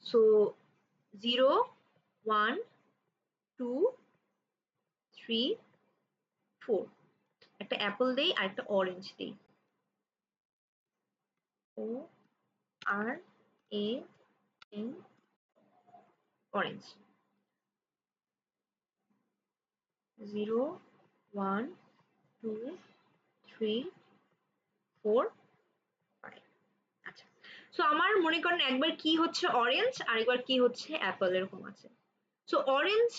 সো 0 1 2 3 4, একটা অ্যাপল দেই আর একটা অরেঞ্জ দেই, ও আর এ এন, অরেঞ্জ। 0 1 2 3 4 5। আচ্ছা, সো আমার মনে করেন একবার কি হচ্ছে অরেঞ্জ আর একবার কি হচ্ছে অ্যাপল, এরকম আছে। সো অরেঞ্জ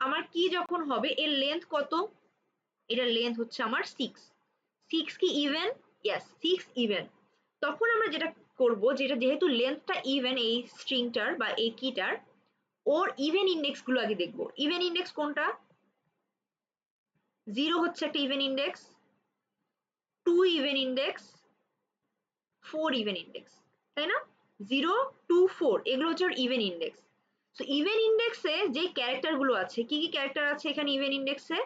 আমার কি যখন হবে, এর লেন্থ কত? এটার লেন্থ হচ্ছে আমার 6। 6 কি ইভেন? Yes, 6 even. তখন আমরা যেটা করব, যেটা যেহেতু লেন্থটা ইভেন এই স্ট্রিংটার বা এই কিটার, ওর ইভেন ইন্ডেক্স গুলো আগে দেখব। ইভেন ইন্ডেক্স কোনটা? 0 হচ্ছে একটা even index, 2 even index, 4 even index, তাই না? 0 2 4 এগুলো হচ্ছে ওর ইভেন ইন্ডেক্স। সো ইভেন ইন্ডেক্সে যে ক্যারেক্টার গুলো আছে, কি কি ক্যারেক্টার আছে এখানে ইভেন ইন্ডেক্সে?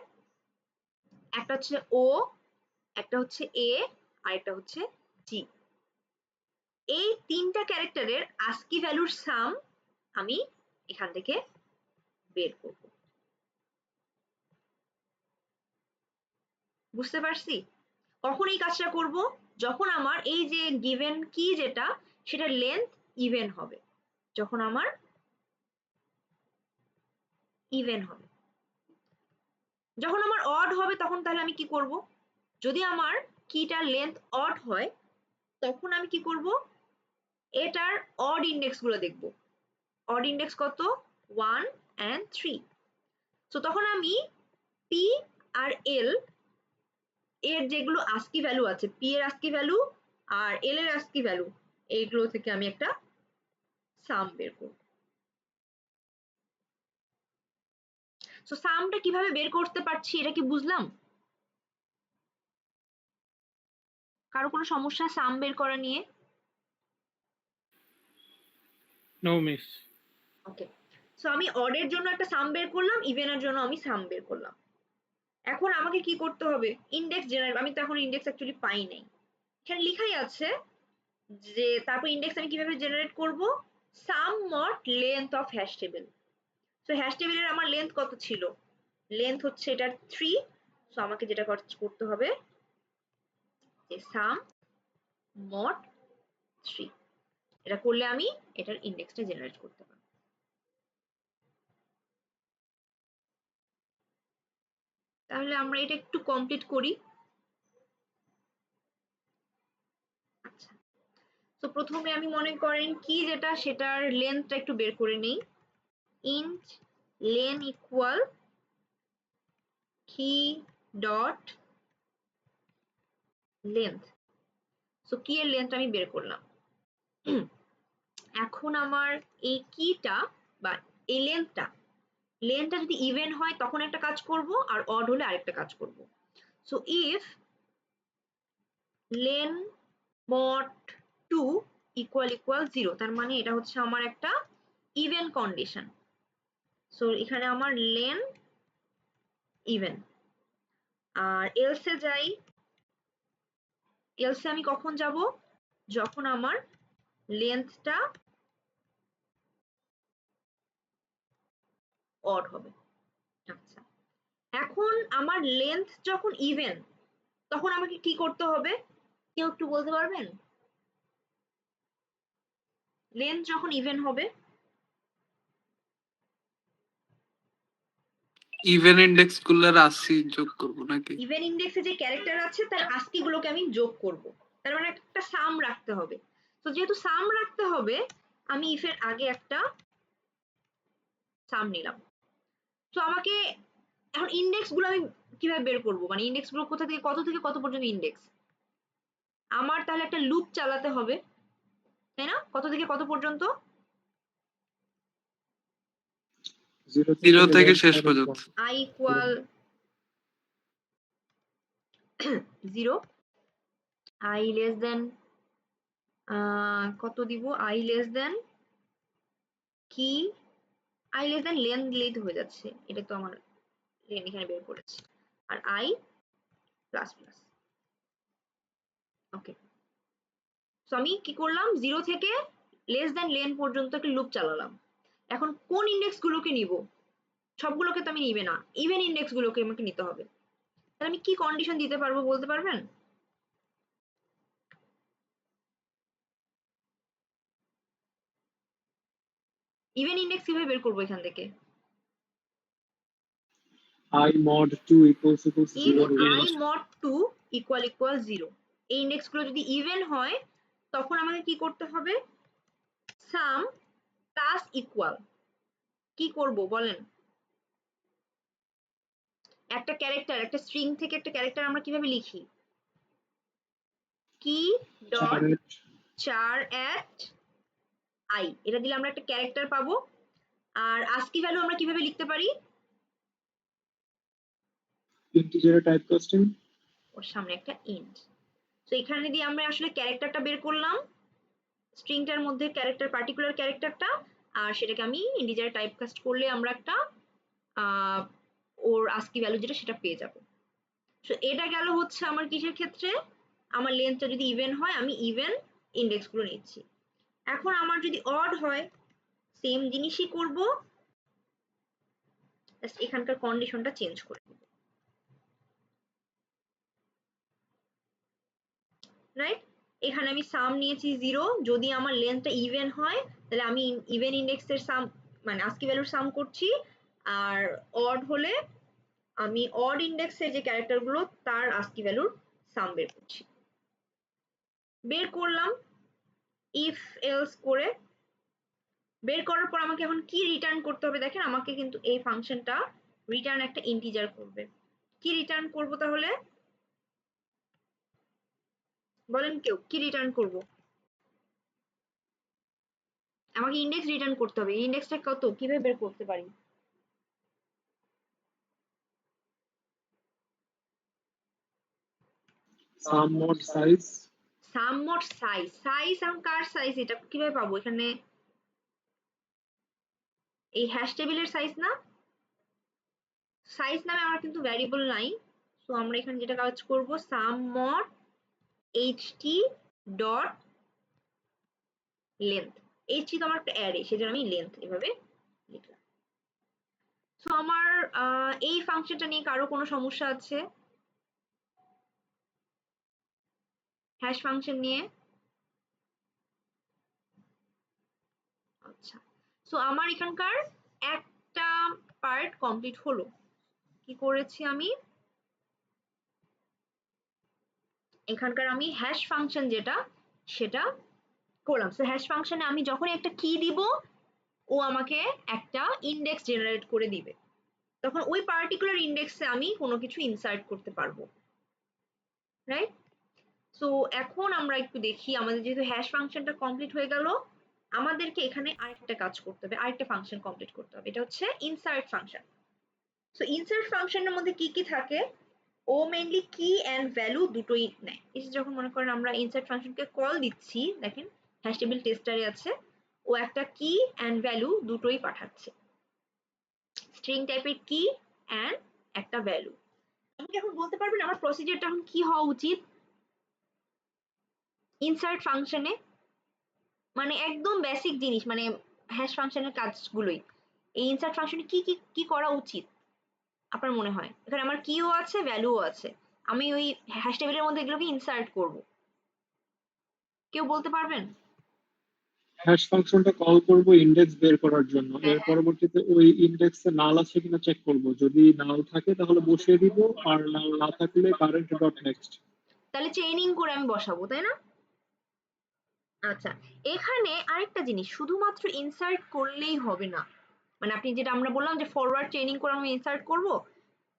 একটা হচ্ছে ও, একটা হচ্ছে এ, আর একটা হচ্ছে জি। এই তিনটা ক্যারেক্টারের ASCII ভ্যালুর সাম আমি এখান থেকে বের করব। বুঝতে পারছি? কখন এই কাজটা করব? যখন আমার এই যে গিভেন কি যেটা, সেটার লেন্থ ইভেন হবে, যখন আমার ইভেন হবে। যখন আমার অড হবে তখন তাহলে আমি কি করব? যদি আমার কিটার লেন্থ অড হয় তখন আমি কি করব? এটার অড ইন্ডেক্স গুলো দেখব। অড ইন্ডেক্স কত? 1 and 3। সো তখন আমি পি আর এল এর যেগুলো আস্কি ভ্যালু আছে, পি এর আস্কি ভ্যালু আর এল এর আস্কি ভ্যালু, এইগুলো থেকে আমি একটা সাম বের করব। সো সামটা কিভাবে বের করতে পারছি এটা কি বুঝলাম? কারো কোনো সমস্যা সাম বের করা নিয়ে? No miss. ওকে, সো আমি অড এর জন্য একটা সাম বের করলাম, ইভেন এর জন্য আমি সাম বের করলাম। এখন আমাকে কি করতে হবে? ইন্ডেক্স জেনারেট, আমি তো এখন ইন্ডেক্স অ্যাকচুয়ালি পাই নাই, এখানে লেখাই আছে যে তারপর ইন্ডেক্স আমি কিভাবে জেনারেট করব? Sum mod length of hash table. So hash টেবিলের আমার লেন্থ কত ছিল? লেন্থ হচ্ছে এটার 3। সো আমাকে যেটা করতে হবে যে সাম মড 3, এটা করলে আমি এটার ইন্ডেক্সটা জেনারেট করতে পারবো। তাহলে আমরা এটা একটু কমপ্লিট করি। আচ্ছা, তো প্রথমে আমি মনে করেন কি যেটা সেটার লেন্থটা একটু বের করে নেই। ইন্ট লেন ইকুয়াল কি ডট লেন্থ। সো কি এর লেন্থ আমি বের করলাম। এখন আমার এই কিটা বা এই লেন্থটা যদি ইভেন হয় তখন একটা কাজ করব, আর অড হলে আরেকটা কাজ করব। So if lane mod 2 equal 0, তার মানে এটা হচ্ছে আমার একটা ইভেন কন্ডিশন। সো এখানে আমার লেন ইভেন। আর এলসে যাই, এলসে আমি কখন যাব? যখন আমার লেন্থটা অড হবে। আচ্ছা, এখন আমার লেন্থ যখন ইভেন তখন আমাকে কি করতে হবে? কেউ একটু বলতে পারবেন? লেন্থ যখন ইভেন হবে ইভেন ইন্ডেক্স গুলো রাশি যোগ করবো নাকি? ইভেন ইন্ডেক্সে যে ক্যারেক্টার আছে তার আস্কি গুলোকে আমি যোগ করব, তার মানে একটা সাম রাখতে হবে। তো যেহেতু সাম রাখতে হবে আমি ইফের আগে একটা সাম নিলাম। তো আমাকে এখন ইন্ডেক্স গুলো আমি কিভাবে বের করব? মানে ইন্ডেক্স গুলো কোথা থেকে কত পর্যন্ত ইন্ডেক্স? আমার তাহলে একটা লুপ চালাতে হবে, তাই না? কত থেকে কত পর্যন্ত? 0 থেকে শেষ পর্যন্ত। I equal 0, I less than কত দিব? I লেস দেন কি, I লেস দেন লেন দিলেই তো হয়ে যাচ্ছে, এটা তো আমার লেন এখানে বের করেছি। আর I plus plus. Okay, so আমি কি করলাম? 0 থেকে লেস দেন লেন পর্যন্ত একটা লুপ চালালাম। এখন কোন ইন্ডেক্স গুলোকে নিব? সবগুলোকে তো আমি নিবে না, ইভেন ইন্ডেক্স গুলোকে আমাকে নিতে হবে। তাহলে আমি কি কন্ডিশন দিতে পারবো বলতে পারবেন? ইভেন ইন্ডেক্স কিভাবে বের করবো এখান থেকে? I mod 2 equals if 0 I mod 2 equal 0, এই ইন্ডেক্স গুলো যদি ইভেন হয় তখন আমাকে কি করতে হবে? সাম প্লাস ইকুয়াল কি করব বলেন? একটা ক্যারেক্টার, একটা স্ট্রিং থেকে একটা ক্যারেক্টার আমরা কিভাবে লিখি? কি ডট 4@i, এটা দিলে আমরা একটা ক্যারেক্টার পাবো। আর আস্কি ভ্যালু আমরা কিভাবে লিখতে পারি? integer typecasting ওর সামনে একটা ইন্ট। তো এখানে দিয়ে আমরা আসলে ক্যারেক্টারটা বের করলাম, স্ট্রিংটার মধ্যে ক্যারেক্টার, পার্টিকুলার ক্যারেক্টারটা, আর সেটাকে আমি ইন্টিজারে টাইপকাস্ট করলে আমরা একটা ওর আস্কি ভ্যালু যেটা সেটা পেয়ে যাব। সো এটা গেল হচ্ছে আমার কিসের ক্ষেত্রে? আমার লেন্থটা যদি ইভেন হয় আমি ইভেন ইন্ডেক্স গুলো নিচ্ছি। এখন আমার যদি অড হয় সেম জিনিসই করব, জাস্ট এখানকার কন্ডিশনটা চেঞ্জ করে দেব, রাইট? এখানে আমি সাম নিয়েছি 0, যদি আমার লেন্থটা ইভেন হয় তাহলে আমি ইভেন ইন্ডেক্সের সাম মানে আস্কি ভ্যালুর সাম করছি, আর অড হলে আমি অড ইন্ডেক্সের যে ক্যারেক্টার গুলো তার ASCII ভ্যালুর সাম বের করছি। বের করলাম ইফ এলস করে। বের করার পর আমাকে এখন কি রিটার্ন করতে হবে দেখেন, আমাকে কিন্তু এই ফাংশনটা রিটার্ন একটা ইন্টিজার করবে। কি রিটার্ন করব তাহলে বলেন কেউ, কি রিটার্ন করব? আমাকে ইন্ডেক্স রিটার্ন করতে হবে। ইন্ডেক্সটা কত কিভাবে বের করতে পারি? সাম মোড সাইজ। সাম মোড সাইজ। সাইজ এখন কার সাইজ, এটা কিভাবে পাবো? এখানে এই হ্যাশ টেবিলের সাইজ না, সাইজ নামে আমার কিন্তু ভ্যারিয়েবল নাই। সো আমরা এখানে যেটা কাজ করব sum mod ht dot length. ht তো আমার একটা অ্যারে, সেজন্য আমি লেন্থ এভাবে লিখলাম। সো আমার এই ফাংশনটা নিয়ে কারো কোনো সমস্যা আছে হ্যাশ ফাংশন নিয়ে? আচ্ছা, সো আমার এখানকার একটা পার্ট কমপ্লিট হলো। কি করেছি আমি এখানকার, আমি হ্যাশ ফাংশন যেটা সেটা করলাম। সো হ্যাশ ফাংশনে আমি যখনই একটা কি দিব ও আমাকে একটা ইন্ডেক্স জেনারেট করে দিবে, তখন ওই পার্টিকুলার ইন্ডেক্সে আমি কোনো কিছু ইনসার্ট করতে পারবো, রাইট? সো এখন আমরা একটু দেখি, আমাদের যেহেতু হ্যাশ ফাংশনটা কমপ্লিট হয়ে গেল, আমাদেরকে এখানে আরেকটা কাজ করতে হবে, আরেকটা ফাংশন কমপ্লিট করতে হবে। এটা হচ্ছে ইনসার্ট ফাংশন। সো ইনসার্ট ফাংশনের মধ্যে কি কি থাকে? ও মেইনলি কি এন্ড ভ্যালু দুটোই নেয়। এই যে যখন মনে করেন আমরা ইনসার্ট ফাংশনকে কল দিচ্ছি, দেখেন হ্যাশ টেবিল টেস্টারে আছে, ও একটা কি এন্ড ভ্যালু দুটোই পাঠাচ্ছে, স্ট্রিং টাইপের কি এন্ড একটা ভ্যালু। আপনি এখন বলতে পারবেন আমার প্রসিজারটা এখন কি হওয়া উচিত ইনসার্ট ফাংশনে? মানে একদম বেসিক জিনিস, মানে হ্যাশ ফাংশনের কাজগুলোই, এই ইনসার্ট ফাংশনে কি কি কি করা উচিত আপনার মনে হয়? এখানে আমার কিও আছে, ভ্যালুও আছে, আমি ওই হ্যাশ টেবিলের মধ্যে এগুলোকে ইনসার্ট করব, কেউ বলতে পারবেন? হ্যাশ ফাংশনটা কল করব ইন্ডেক্স বের করার জন্য। হ্যাঁ এর হ্যাঁ, পরবর্তীতে ওই ইন্ডেক্সে নাল আছে কিনা চেক করব, যদি নাল থাকে তাহলে বসিয়ে দিব, আর নাল না থাকলে কারেন্ট ডট নেক্সট। তাহলে চেইনিং করে আমি বসাবো, তাই না? আচ্ছা, এখানে আরেকটা জিনিস, শুধুমাত্র ইনসার্ট করলেই হবে না। মানে আপনি যেটা আমরা বললাম যে ফরওয়ার্ড চেইনিং করে আমি ইনসার্ট করব,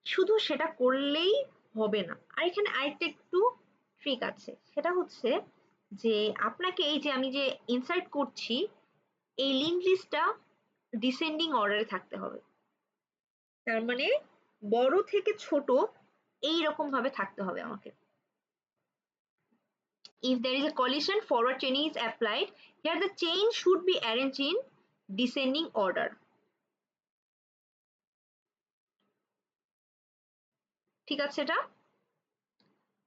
শুধু সেটা করলেই হবে না। আর এখানে আরেকটা একটু ট্রিক আছে, সেটা হচ্ছে যে আপনাকে এই যে আমি যে ইনসার্ট করছি এই লিঙ্ক লিস্টটা ডিসেন্ডিং অর্ডারে থাকতে হবে। তার মানে বড় থেকে ছোট এই রকম ভাবে থাকতে হবে আমাকে। If there is a collision, forward chaining is applied. Here the chain should be arranged in descending order. ঠিক আছে এটা?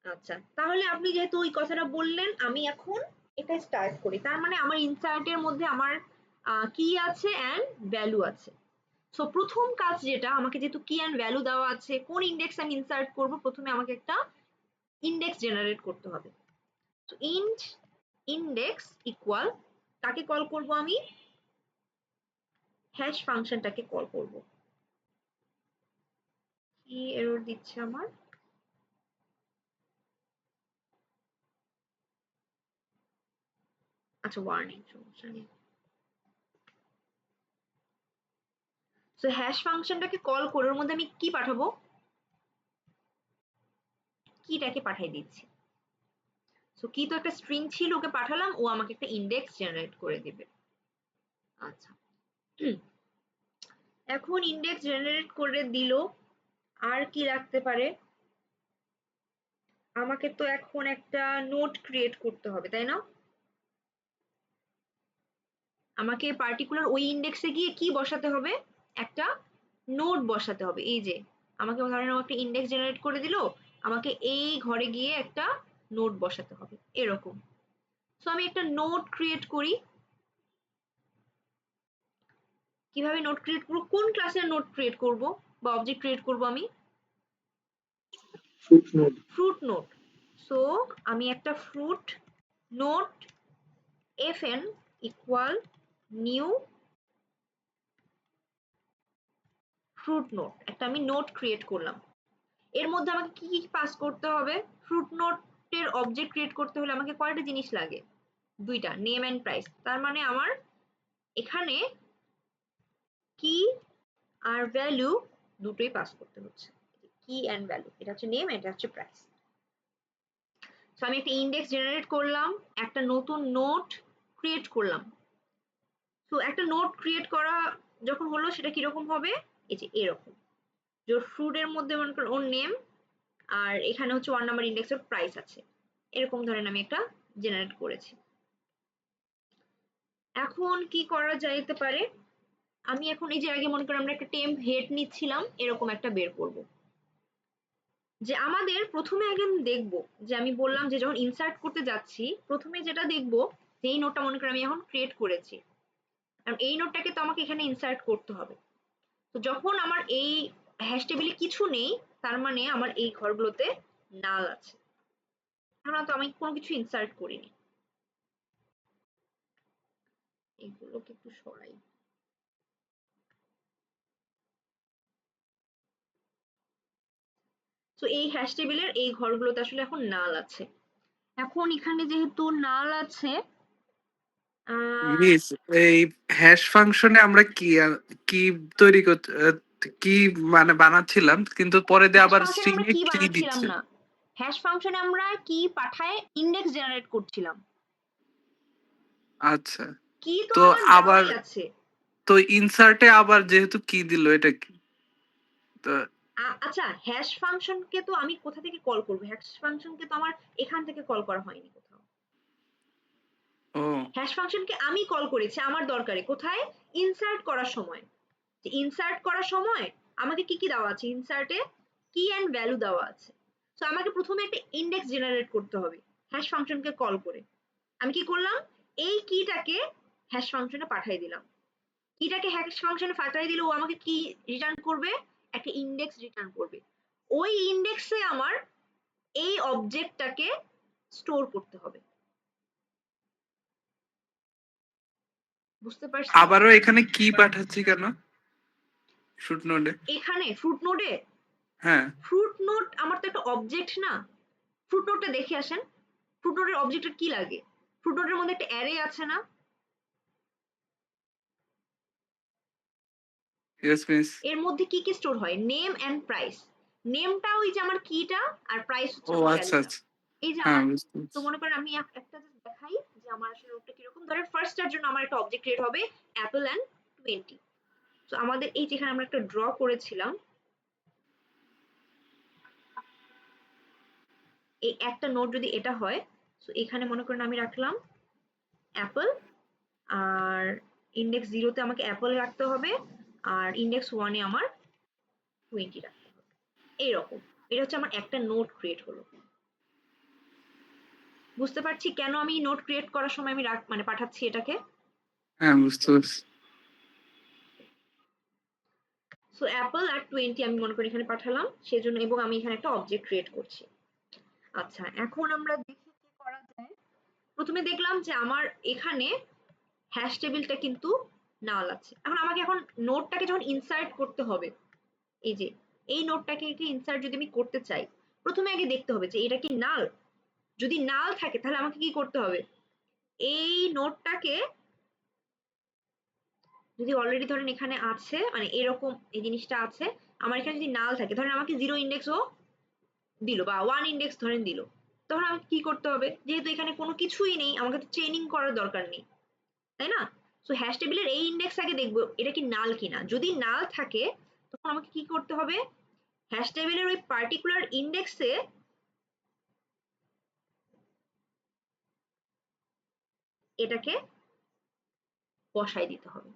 আচ্ছা, তাহলে আপনি যেহেতু ওই কথাটা বললেন, আমি এখন এটা স্টার্ট করি। তার মানে আমার ইনসার্টের মধ্যে আমার কি আছে এন্ড ভ্যালু আছে। সো প্রথম কাজ যেটা, আমাকে যেহেতু কি এন্ড ভ্যালু দেওয়া আছে, কোন ইন্ডেক্স আমি ইনসার্ট করব, প্রথমে আমাকে একটা ইন্ডেক্স জেনারেট করতে হবে। তো ইন্ট ইন্ডেক্স ইকুয়াল কাকে কল করব আমি? হ্যাশ ফাংশনটাকে কল করব। কি এরর দিচ্ছে আমার? আচ্ছা, ওয়ার্নিং, সমস্যা নেই। সো হ্যাশ ফাংশনটাকে কল করে ওর মধ্যে আমি কি পাঠাবো? কিটাকে পাঠিয়ে দিচ্ছি। সো কি তো একটা স্ট্রিং ছিল, ওকে পাঠালাম, ও আমাকে একটা ইন্ডেক্স জেনারেট করে দিবে। আচ্ছা, এখন ইন্ডেক্স জেনারেট করে দিল, আর কি লাগতে পারে? আমাকে তো এখন একটা নোট ক্রিয়েট করতে হবে, তাই না? আমাকে পার্টিকুলার ওই ইন্ডেক্সে গিয়ে কি বসাতে হবে? একটা নোট বসাতে হবে। এই যে আমাকে ধরেন একটা ইন্ডেক্স জেনারেট করে দিল, আমাকে এই ঘরে গিয়ে একটা নোট বসাতে হবে এরকম। সো আমি একটা নোট ক্রিয়েট করি। কিভাবে নোট ক্রিয়েট করব? কোন ক্লাসের নোট ক্রিয়েট করব বা অবজেক্ট ক্রিয়েট করব আমি? Fruit node. Fruit note. So আমি একটা fruit note fn equal new fruit note, একটা আমি নোট ক্রিয়েট করলাম। এর মধ্যে আমাকে কি কি পাস করতে হবে? ফ্রুট নোটের অবজেক্ট ক্রিয়েট করতে হলে আমাকে কয়টা জিনিস লাগে? দুইটা, নেম এন্ড প্রাইস। তার মানে আমার এখানে কি আর ভ্যালু দুটোই পাস করতে হচ্ছে। কি এন্ড ভ্যালু, এটা হচ্ছে নেম, এটা হচ্ছে প্রাইস। সো আমি একটা ইন্ডেক্স জেনারেট করলাম, একটা নতুন নোট ক্রিয়েট করলাম। তো একটা নোট ক্রিয়েট করা যখন হলো সেটা কিরকম হবে? এই যে এরকম, যে ফ্রুট এর মধ্যে মনে করেন ওর নেম, আর এখানে হচ্ছে 1 নাম্বার ইন্ডেক্সের প্রাইস আছে, এরকম ধরেন আমি একটা জেনারেট করেছি। এখন কি করা যাইতে পারে? আমি এখন এই যে আগে মনে করেন আমরা একটা টেম্প হেড নিচ্ছিলাম, এরকম একটা বের করব। যে আমাদের প্রথমে আগে দেখব, যে আমি বললাম যে যখন ইনসার্ট করতে যাচ্ছি প্রথমে যেটা দেখব, যে এই নোটটা মনে করেন আমি এখন ক্রিয়েট করেছি, কারণ এই নোটটাকে তো আমাকে এখানে ইনসার্ট করতে হবে। তো যখন আমার এই হ্যাশ টেবিলে কিছু নেই, তার মানে আমার এই ঘরগুলোতে নাল আছে, কারণ তো আমি কোনো কিছু ইনসার্ট করিনি। এগুলোকে একটু সরাই। তো এই হ্যাশ টেবিলের এই ঘরগুলোতে আসলে এখন নাল আছে। এখন এখানে যেহেতু নাল আছে, মিস, এই হ্যাশ ফাংশনে আমরা কি তৈরি করতে কি মানে বানাচ্ছিলাম, কিন্তু পরে দিয়ে হ্যাশ আবার ফাংশনে স্ট্রিং আমরা এ কি কি বানাচ্ছিলাম দিচ্ছে। না, হ্যাশ ফাংশনে আমরা কি পাঠায় ইন্ডেক্স জেনারেট করছিলাম। আচ্ছা, কি তো তো আমার আবার দেওয়াই আছে। তো ইনসার্টে আবার যেহেতু কি দিল, এটা কি? তো আচ্ছা, হ্যাশ ফাংশনকে তো আমি কোথা থেকে কল করব? হ্যাশ ফাংশনকে তো আমার এখান থেকে কল করা হয়নি কোথাও। ও হ্যাশ ফাংশনকে আমি কল করেছি আমার দরকারে, কোথায়? ইনসার্ট করার সময়। ইনসার্ট করার সময় আমাকে কি কি দেওয়া আছে? ইনসার্টে কি এন্ড ভ্যালু দেওয়া আছে। তো আমাকে প্রথমে একটা ইন্ডেক্স জেনারেট করতে হবে হ্যাশ ফাংশনকে কল করে। আমি কি করলাম? এই কিটাকে হ্যাশ ফাংশনে পাঠিয়ে দিলাম। কিটাকে হ্যাশ ফাংশনে পাঠিয়ে দিলে ও আমাকে কি রিটার্ন করবে? একটা ইন্ডেক্স রিটার্ন করবে। ওই ইন্ডেক্সে আমার এই অবজেক্টটাকে স্টোর করতে হবে। বুঝতে পারছি? আবারও এখানে কি পাঠাচ্ছি কেন শুট নোডে? এখানে ফ্রুট নোডে, হ্যাঁ, ফ্রুট নোড আমার তো একটা অবজেক্ট না। ফ্রুট নোডটা দেখে আসেন, ফ্রুট নোডের অবজেক্টের কি লাগে? ফ্রুট নোডের মধ্যে একটা অ্যারে আছে না? Yes miss. এর মধ্যে কি কি স্টোর হয়? Name and price. নেমটা ওই যে আমার কিটা, আর প্রাইস হচ্ছে ও আমার আচ্ছা ভ্যালুটা। আচ্ছা, এই যে হ্যাঁ আমার, বুঝতে তো পারছি। মনে করেন আমি একটা জাস্ট দেখাই যে আমার আসলে নোটটা কিরকম। ধরেন ফার্স্টটার জন্য আমার একটা অবজেক্ট ক্রিয়েট হবে অ্যাপল এন্ড 20। তো আমাদের এই যেখানে আমরা একটা ড্র করেছিলাম, এই একটা নোট যদি এটা হয়, তো এখানে মনে করেন আমি রাখলাম অ্যাপল, আর ইন্ডেক্স 0 তে আমাকে অ্যাপল রাখতে হবে, আর ইন্ডেক্স 1 এ আমার 20 রাখতে হবে। এইরকম, এটা হচ্ছে আমার একটা নোট ক্রিয়েট হলো। বুঝতে পারছি কেন আমি নোট ক্রিয়েট করার সময় আমি মানে পাঠাচ্ছি এটাকে। হ্যাঁ বুঝতে পারছি। সো অ্যাপল আর 20 আমি মনে করি এখানে পাঠালাম সেজন্য, এবং আমি এখানে একটা অবজেক্ট ক্রিয়েট করছি। আচ্ছা, এখন আমরা দেখি কি করা যায়। প্রথমে দেখলাম যে আমার এখানে হ্যাশ টেবিলটা কিন্তু নাল আছে। এখন নোটটাকে যখন ইনসার্ট করতে হবে, এই যে এই নোটটাকে ইনসার্ট যদি আমি করতে চাই, প্রথমে আগে দেখতে হবে যে এটা কি নাল। যদি নাল থাকে তাহলে আমাকে কি করতে হবে? এই নোটটাকে, যদি অলরেডি ধরেন এখানে আছে, মানে এরকম এই জিনিসটা আছে, আমার এখানে যদি নাল থাকে, ধরেন আমাকে 0 ইন্ডেক্সও দিল বা 1 ইন্ডেক্স ধরেন দিল, তখন আমাকে কি করতে হবে? যেহেতু এখানে কোনো কিছুই নেই, আমাকে তো চেইনিং করার দরকার নেই, তাই না? সো হ্যাশ টেবিলের এই ইন্ডেক্স আগে দেখবো এটা কি নাল কিনা। যদি নাল থাকে তখন আমাকে কি করতে হবে? হ্যাশ টেবিলের ওই পার্টিকুলার ইন্ডেক্সে এটাকে বসাই দিতে হবে।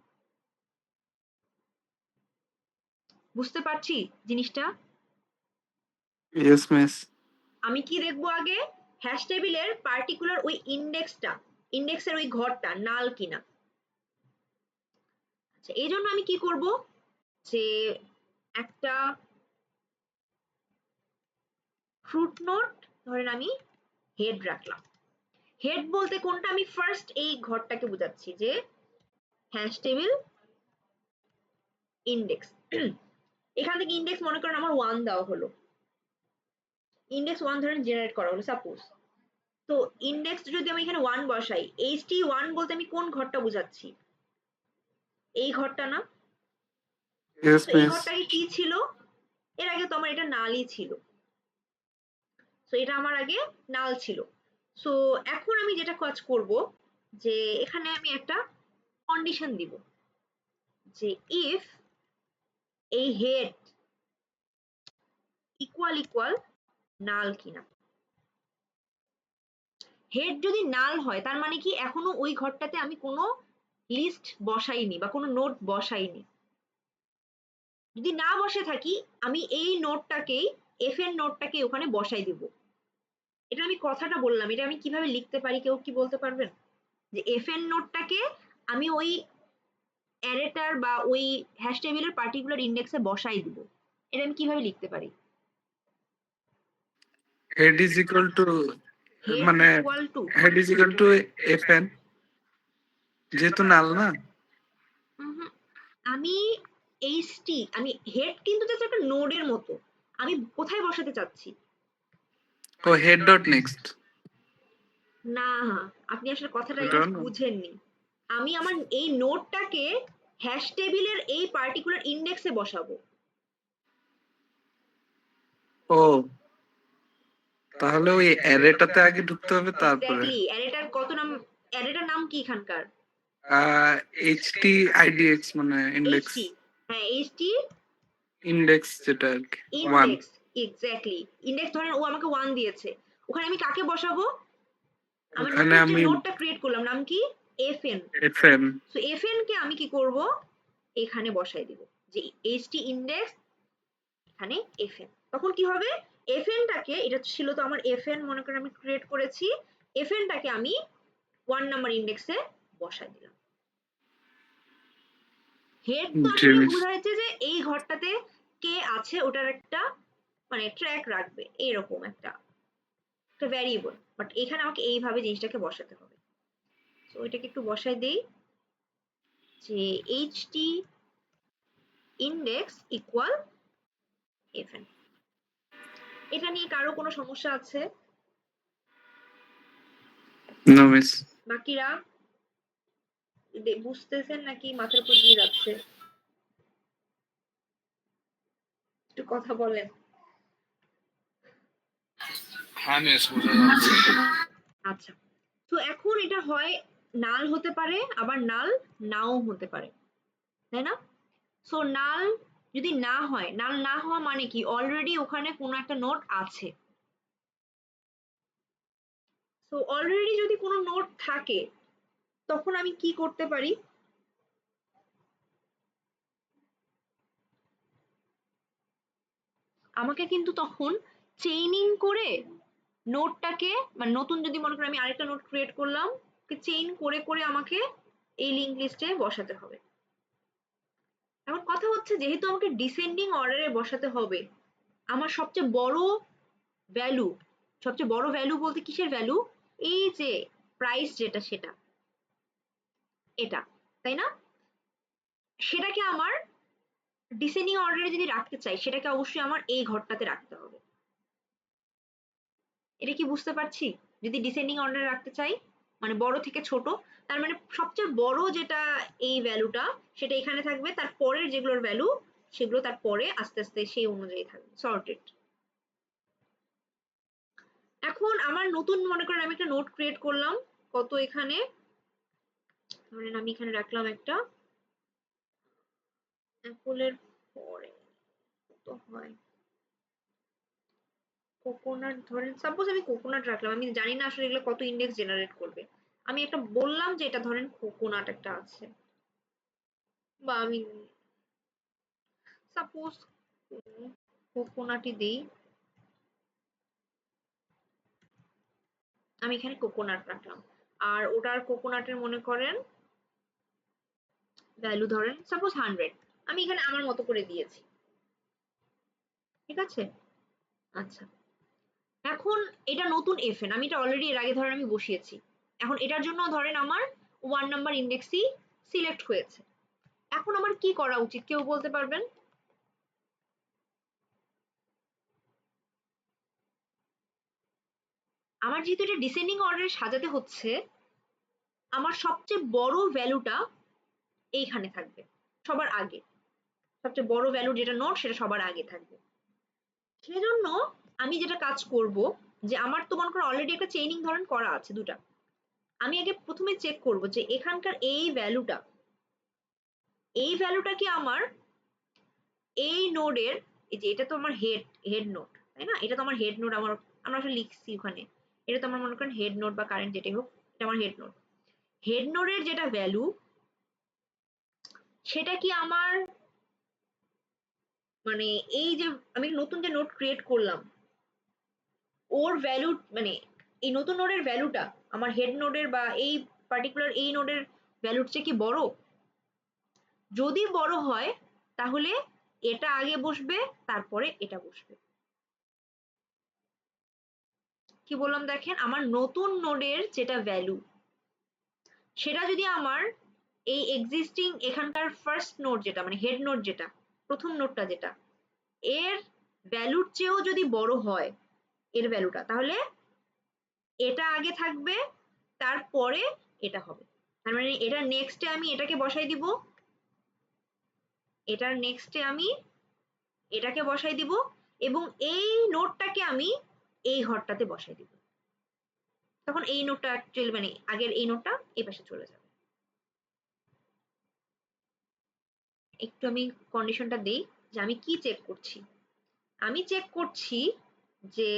বুঝতে পারছি জিনিসটা? Yes miss. আমি কি দেখবো আগে? হ্যাশ টেবিলের পার্টিকুলার ওই ইন্ডেক্সটা, ইন্ডেক্সের ওই ঘরটা নাল কিনা। আচ্ছা, এই জন্য আমি কি করব? যে একটা ফ্রুট নোট ধরেন আমি হেড রাখলাম। হেড বলতে কোনটা? আমি ফার্স্ট এই ঘরটাকে বোঝাচ্ছি, যে হ্যাশ টেবিল ইন্ডেক্স। এখান থেকে ইন্ডেক্স মনে করেন আমার 1 দেওয়া হলো, ইন্ডেক্স 1 ধরেন জেনারেট করা হলো সাপোজ। তো ইন্ডেক্স যদি আমি এখানে 1 বসাই, HT1 বলতে আমি কোন ঘরটা বোঝাচ্ছি? এই ঘরটা না? ইয়েস তো এই মিস। ঘরটাকে কি ছিল? এর আগে তো আমার এটা নালই ছিল। সো এটা আমার আগে নাল ছিল। সো এখন আমি যেটা কাজ করব, যে এখানে আমি একটা কন্ডিশন দিব, যে ইফ এই হেড ইকুয়াল নাল কিনা। হেড যদি নাল হয় তার মানে কি এখনো ওই ঘরটাতে আমি কোনো লিস্ট বসাইনি বা কোনো নোট বসাইনি। যদি না বসে থাকি, আমি এই নোটটাকেই এফ এর নোটটাকে ওখানে বসাই দিব। এটা আমি কথাটা বললাম, এটা আমি কিভাবে লিখতে পারি কেউ কি বলতে পারবেন? যে এফ এর নোটটাকে আমি ওই অ্যারেটার বা ওই হ্যাশ টেবিলের পার্টিকুলার ইন্ডেক্সে বসাই দিব। এটা আমি কিভাবে লিখতে পারি? Head is equal to, head মানে equal to, head is equal to FN, যেহেতু নাল না। আমি এইচটি, আমি হেড কিন্তু জাস্ট একটা নোডের মতো, আমি কোথায় বসাতে চাচ্ছি? ও হেড ডট নেক্সট। না, আপনি আসলে কথাটা ওটা না। বুঝেননি। আমি আমার এই নোডটাকে হ্যাশ টেবিলের এই পার্টিকুলার ইন্ডেক্সে বসাবো। ও, তাহলে ওই অ্যারেটাতে আগে ঢুকতে হবে তারপরে। এক্স্যাক্টলি, অ্যারেটার কত নাম, অ্যারেটার নাম কি এখানকার? HTIDX মানে ইন্ডেক্স, এইচটি, হ্যাঁ এইচটি ইন্ডেক্স যেটা আর কি 1। Index, exactly. ইন্ডেক্স ধরেন ও আমাকে 1 দিয়েছে, ওখানে আমি কাকে বসাবো? আমি ওখানে নতুন যে আমি নোডটা ক্রিয়েট করলাম নাম কি? FN। FN। সো FN কে আমি কি করব? এখানে বসাই দিব, যে এইচটি ইন্ডেক্স এখানে FN। তখন কি হবে? FN টাকে, এটা ছিল তো আমার FN, মনে করেন আমি ক্রিয়েট করেছি, FN টাকে আমি 1 নাম্বার ইন্ডেক্সে বসাই দিলাম। হেড তো জি আসলে মিস। বোঝাচ্ছে যে এই ঘরটাতে কে আছে ওটার একটা মানে ট্র্যাক রাখবে, এরকম একটা ভ্যারিয়েবল। বাট এখানে আমাকে এইভাবে জিনিসটাকে বসাতে হবে। তো এটাকে একটু বসাই দেই, যে এইচটি ইন্ডেক্স ইকুয়াল FN। এটা নিয়ে কারো কোনো সমস্যা আছে? No miss. বাকিরা বুঝতেছেন নাকি মাথার উপর দিয়ে যাচ্ছে? একটু কথা বলেন। হ্যাঁ মিস, বোঝা যাচ্ছে। আচ্ছা, তো এখন এটা হয় নাল হতে পারে, আবার নাল নাও হতে পারে, তাই না? সো নাল যদি না হয়, নাল না হওয়া মানে কি অলরেডি ওখানে কোনো একটা নোট আছে। সো অলরেডি যদি কোনো নোট থাকে, তখন আমি কি করতে পারি? আমাকে কিন্তু তখন চেইনিং করে নোটটাকে, মানে নতুন যদি মনে করি আমি আরেকটা নোট ক্রিয়েট করলাম, চেইন করে করে আমাকে এই লিংক লিস্টে বসাতে হবে। এখন কথা হচ্ছে, যেহেতু আমাকে ডিসেন্ডিং অর্ডারে বসাতে হবে, আমার সবচেয়ে বড় ভ্যালু, সবচেয়ে বড় ভ্যালু বলতে কিসের ভ্যালু? এই যে প্রাইস যেটা, সেটা এটা, তাই না? সেটাকে আমার ডিসেন্ডিং অর্ডারে যদি রাখতে চাই, সেটাকে অবশ্যই আমার এই ঘরটাতে রাখতে হবে। এটা কি বুঝতে পারছি? যদি ডিসেন্ডিং অর্ডারে রাখতে চাই, মানে বড় থেকে ছোট, তার মানে সবচেয়ে বড় যেটা এই ভ্যালুটা, সেটা এখানে থাকবে, তার পরের যেগুলোর ভ্যালু সেগুলো তার পরে আস্তে আস্তে সেই অনুযায়ী থাকবে সর্টেড। এখন আমার নতুন মনে করেন আমি একটা নোট ক্রিয়েট করলাম, কত এখানে ধরেন আমি এখানে রাখলাম একটা অ্যাপলের পরে কত হয়, কোকোনাট, ধরেন সাপোজ আমি কোকোনাট রাখলাম, আমি জানি না আসলে এগুলো কত ইন্ডেক্স জেনারেট করবে। আমি একটা বললাম যে এটা ধরেন কোকোনাট একটা আছে, বা আমি সাপোজ কোকোনাটই দিই, আমি এখানে কোকোনাট রাখলাম, আর ওটার কোকোনাটের মনে করেন ভ্যালু ধরেন সাপোজ 100, আমি এখানে আমার মতো করে দিয়েছি, ঠিক আছে? আচ্ছা, এখন এটা নতুন FN, আমি এটা অলরেডি এর আগে ধরেন আমি বসিয়েছি, এখন এটার জন্য ধরেন আমার 1 নাম্বার ইন্ডেক্সই সিলেক্ট হয়েছে। এখন আমার কি করা উচিত কেউ বলতে পারবেন? আমার যেহেতু এটা ডিসেন্ডিং অর্ডারে সাজাতে হচ্ছে, আমার সবচেয়ে বড় ভ্যালুটা এইখানে থাকবে সবার আগে, সবচেয়ে বড় ভ্যালু যেটা নোট সেটা সবার আগে থাকবে। সেজন্য আমি যেটা কাজ করব, যে আমার তো মনে করো অলরেডি একটা চেইনিং ধরন করা আছে দুটা, আমি আগে প্রথমে চেক করব যে এখানকার এই ভ্যালুটা কি আমার এই নোডের, এই যে এটা তো আমার হেড নোড, তাই না? এটা তো আমার হেড নোড, আমরা আসলে লিখছি ওখানে, এটা তো আমার মনে করেন হেড নোড বা কারেন্ট যেটাই হোক, এটা আমার হেড নোড। হেড নোডের যেটা ভ্যালু সেটা কি আমার মানে এই যে আমি নতুন যে নোড ক্রিয়েট করলাম ওর ভ্যালু, মানে এই নতুন নোডের ভ্যালুটা আমার হেড নোডের বা এই পার্টিকুলার এই নোডের ভ্যালুর চেয়ে কি বড়? যদি বড় হয় তাহলে এটা আগে বসবে, তারপরে এটা বসবে। কি বললাম দেখেন, আমার নতুন নোডের যেটা ভ্যালু সেটা যদি আমার এই এক্সিস্টিং এখানকার ফার্স্ট নোড যেটা মানে হেড নোড যেটা প্রথম নোডটা যেটা এর ভ্যালুর চেয়েও যদি বড় হয় এর ভ্যালুটা, তাহলে এটা আগে থাকবে, তারপরে এটা হবে। তার মানে এটা নেক্সটে আমি এটাকে বসাই দিব, এটার নেক্সটে আমি এটাকে বসাই দিব, এবং এই নোডটাকে আমি এই ঘরটাতে বসাই দিব। তখন এই নোডটা অ্যাকচুয়ালি মানে আগের এই নোডটা এই পাশে চলে যাবে। একটু আমি কন্ডিশনটা দেই যে আমি কি চেক করছি। আমি চেক করছি যে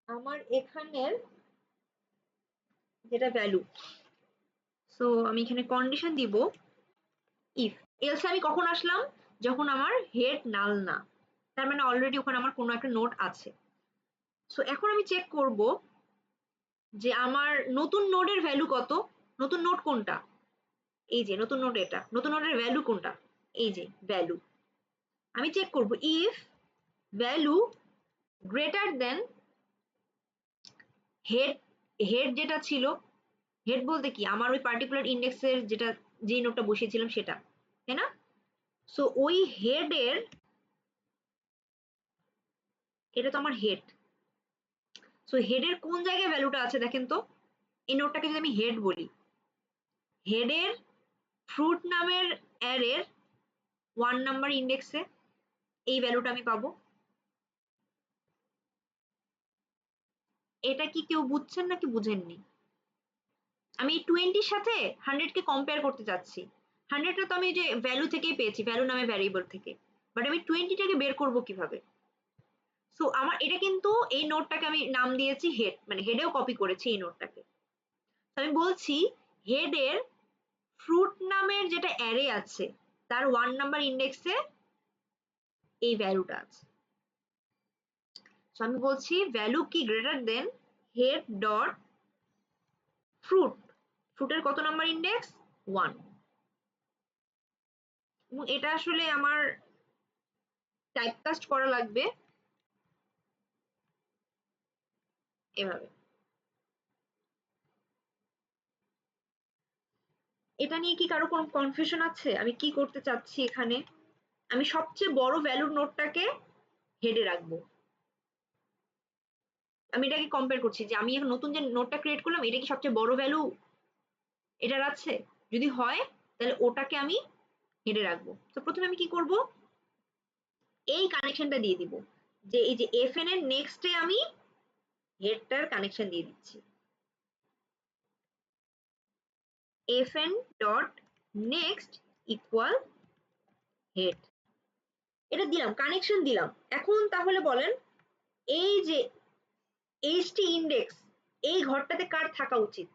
আমার এখানের যেটা ভ্যালু, সো আমি এখানে কন্ডিশন দিব ইফ এলসে আমি কখন আসলাম, যখন আমার হেড নাল না, তার মানে অলরেডি ওখানে আমার কোনো একটা নোড আছে। সো এখন আমি চেক করব যে আমার নতুন নোডের ভ্যালু কত। নতুন নোড কোনটা? এই যে নতুন নোড, এটা নতুন নোডের ভ্যালু কোনটা? এই যে ভ্যালু। আমি চেক করব if value greater than head, head যেটা ছিল, হেড বলতে কি আমার ওই পার্টিকুলার ইন্ডেক্সের যেটা যে নোটটা বসিয়েছিলাম সেটা, তাই না? সো ওই হেডের, এটা তো আমার হেড, সো হেডের কোন জায়গায় ভ্যালুটা আছে দেখেন তো। এই নোটটাকে যদি আমি হেড বলি, হেডের ফ্রুট নামের অ্যারের 1 নাম্বার ইন্ডেক্সে এই ভ্যালুটা আমি পাবো। এটা কি কেউ বুঝছেন নাকি বুঝেননি? আমি 20 সাথে 100 কে কম্পেয়ার করতে চাচ্ছি। 100 টা তো আমি যে ভ্যালু থেকেই পেয়েছি, ভ্যালু নামে ভ্যারিয়েবল থেকে, বাট আমি 20 টাকে বের করব কিভাবে? সো আমার এটা কিন্তু এই নোটটাকে আমি নাম দিয়েছি হেড, মানে হেডেও কপি করেছি এই নোটটাকে। আমি বলছি হেডের ফ্রুট নামের যেটা অ্যারে আছে তার 1 নাম্বার ইন্ডেক্সে এই ভ্যালুটা আছে। সো আমি বলছি ভ্যালু কি greater than head dot fruit, ফ্রুটের কত নাম্বার ইন্ডেক্স? 1। এবং এটা আসলে আমার টাইপকাস্ট করা লাগবে এভাবে। এটা নিয়ে কি কারো কোনো কনফিউশন আছে? আমি কি করতে চাচ্ছি এখানে, আমি সবচেয়ে বড় ভ্যালুর নোটটাকে হেডে রাখবো। আমি এটাকে কম্পেয়ার করছি যে আমি এখন নতুন যে নোটটা ক্রিয়েট করলাম এটা কি সবচেয়ে বড় ভ্যালু এটার আছে, যদি হয় তাহলে ওটাকে আমি হেডে রাখবো। তো প্রথমে আমি কি করব, এই কানেকশনটা দিয়ে দিব, যে এই যে fn এর নেক্সটে আমি হেডটার কানেকশন দিয়ে দিচ্ছি, fn dot next equal head. এটা দিলাম, কানেকশন দিলাম। এখন তাহলে বলেন এই যে ht ইন্ডেক্স এই ঘরটাতে কার থাকা উচিত?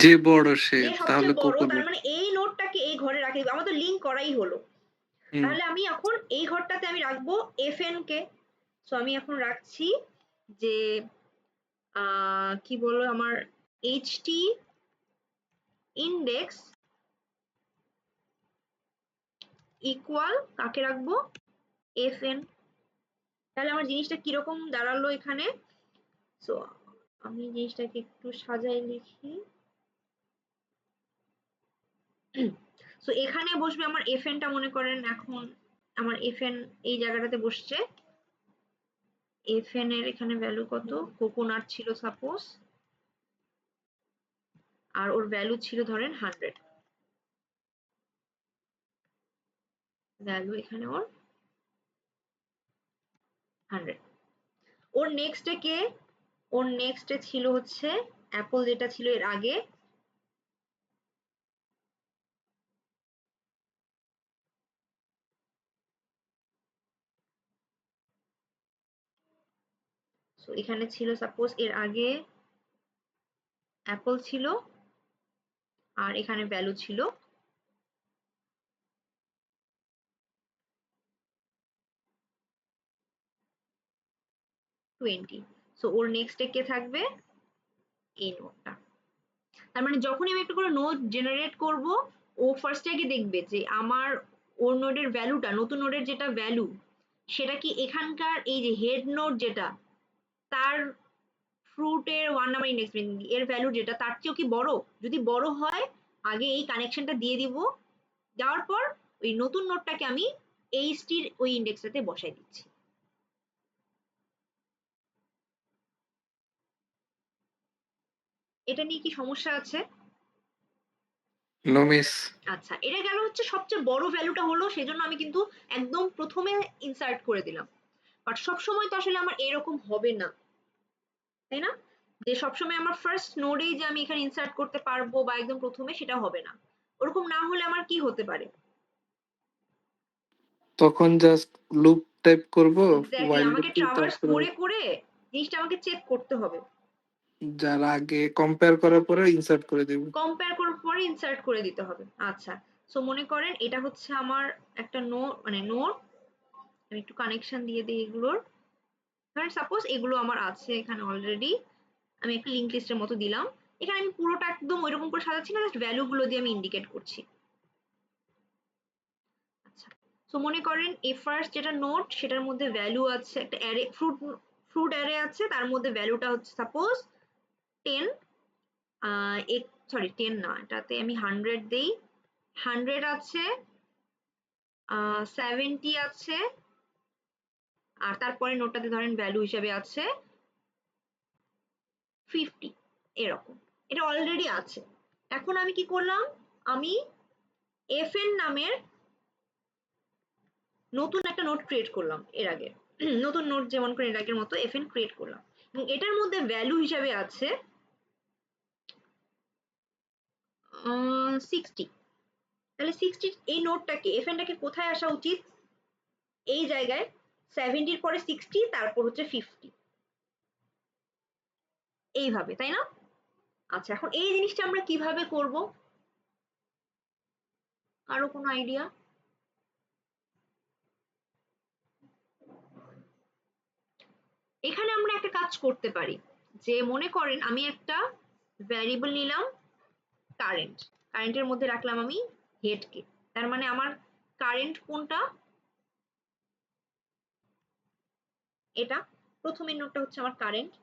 যে বড় সে, যে তাহলে সবচেয়ে বড়, তার কোপনের। মানে এই নোটটাকে এই ঘরে রাখি, আমার তো লিঙ্ক করাই হলো। হুম। তাহলে আমি এখন এই ঘরটাতে আমি রাখবো fn কে। সো আমি এখন রাখছি যে কি বলবো, আমার ht ইন্ডেক্স ইকুয়াল কাকে রাখবো? fn। তাহলে আমার জিনিসটা কিরকম দাঁড়ালো এখানে? সো আমি জিনিসটাকে একটু সাজাই লিখি। সো এখানে বসবে আমার fn টা, মনে করেন এখন আমার fn এই জায়গাটাতে বসছে, fn এর এখানে ভ্যালু কত, কোকোনাট ছিল সাপোজ, আর ওর ভ্যালু ছিল ধরেন 100, ভ্যালু এখানে ওর 100। ওর নেক্সটে কে, ওর নেক্সটে ছিল হচ্ছে অ্যাপল, যেটা ছিল এর আগে, সো এখানে ছিল সাপোজ এর আগে অ্যাপল ছিল, আর এখানে ভ্যালু ছিল 20। সো ওর নেক্সটে কে থাকবে, এই নোডটা। তার মানে যখনই আমি একটা করে নোড জেনারেট করব, ও ফার্স্টে আগে দেখবে যে আমার ওর নোডের ভ্যালুটা, নতুন নোডের যেটা ভ্যালু, সেটা কি এখানকার এই যে হেড নোড যেটা, তার ফ্রুটের 1 নাম্বার ইন্ডেক্স এর ভ্যালু যেটা, তার চেয়েও কি বড়? যদি বড় হয়, আগে এই কানেকশনটা দিয়ে দিব, দেওয়ার পর ওই নতুন নোডটাকে আমি এইচটির ওই ইন্ডেক্সটাতে বসাই দিচ্ছি। এটা নিয়ে কি সমস্যা আছে? No miss. আচ্ছা, এটা গেল হচ্ছে সবচেয়ে বড় ভ্যালুটা হলো, সেজন্য আমি কিন্তু একদম প্রথমে ইনসার্ট করে দিলাম। বাট সবসময় তো আসলে আমার এরকম হবে না, তাই না? যে সবসময় আমার ফার্স্ট নোডেই যে আমি এখানে ইনসার্ট করতে পারবো বা একদম প্রথমে, সেটা হবে না। ওরকম না হলে আমার কি হতে পারে? তখন জাস্ট লুপ টাইপ করব, এক্স্যাক্টলি, while আমাকে লুপ, ট্রাভার্স তারপরে করে করে জিনিসটা আমাকে চেক করতে হবে, যার আগে কম্পেয়ার করার পরে ইনসার্ট করে দেব। কম্পেয়ার করার পরে ইনসার্ট করে দিতে হবে। আচ্ছা, সো মনে করেন এটা হচ্ছে আমার একটা নোড, মানে নোড, আমি একটু কানেকশন দিয়ে দিই এগুলোর। ধরেন সাপোজ এগুলো আমার আছে এখানে অলরেডি, আমি একটা লিংক লিস্টের মতো দিলাম। এখানে আমি পুরোটা একদম ওইরকম করে সাজাচ্ছি না, জাস্ট ভ্যালু গুলো দিয়ে আমি ইন্ডিকেট করছি। আচ্ছা, সো মনে করেন এই ফার্স্ট যেটা নোড, সেটার মধ্যে ভ্যালু আছে, একটা অ্যারে, ফ্রুট অ্যারে আছে, তার মধ্যে ভ্যালুটা হচ্ছে সাপোজ 10, সরি 10 না, এটাতে আমি 100 দেই, 100 আছে, 70 আছে, আর তারপরে নোটটাতে ধরেন ভ্যালু হিসেবে আছে 50, এরকম। এটা অলরেডি আছে। এখন আমি কি করলাম, আমি fn নামের নতুন একটা নোট ক্রিয়েট করলাম এর আগে, নতুন নোট যেমন করে এর আগের মতো fn ক্রিয়েট করলাম, এবং এটার মধ্যে ভ্যালু হিসেবে আছে 60। তাহলে 60 এই নোটটাকে, fnটাকে কোথায় আসা উচিত? এই জায়গায়, 70 পরে 60, তারপর হচ্ছে 50, এইভাবে, তাই না? আচ্ছা, এখন এই জিনিসটা আমরা কিভাবে করব? কারো কোনো আইডিয়া? এখানে আমরা একটা কাজ করতে পারি, যে মনে করেন আমি একটা ভ্যারিয়েবল নিলাম কারেন্ট, কারেন্টের মধ্যে রাখলাম আমি হেড কে, তার মানে আমার কারেন্ট কোনটা, এটা প্রথমের নোটটা হচ্ছে আমার কারেন্ট।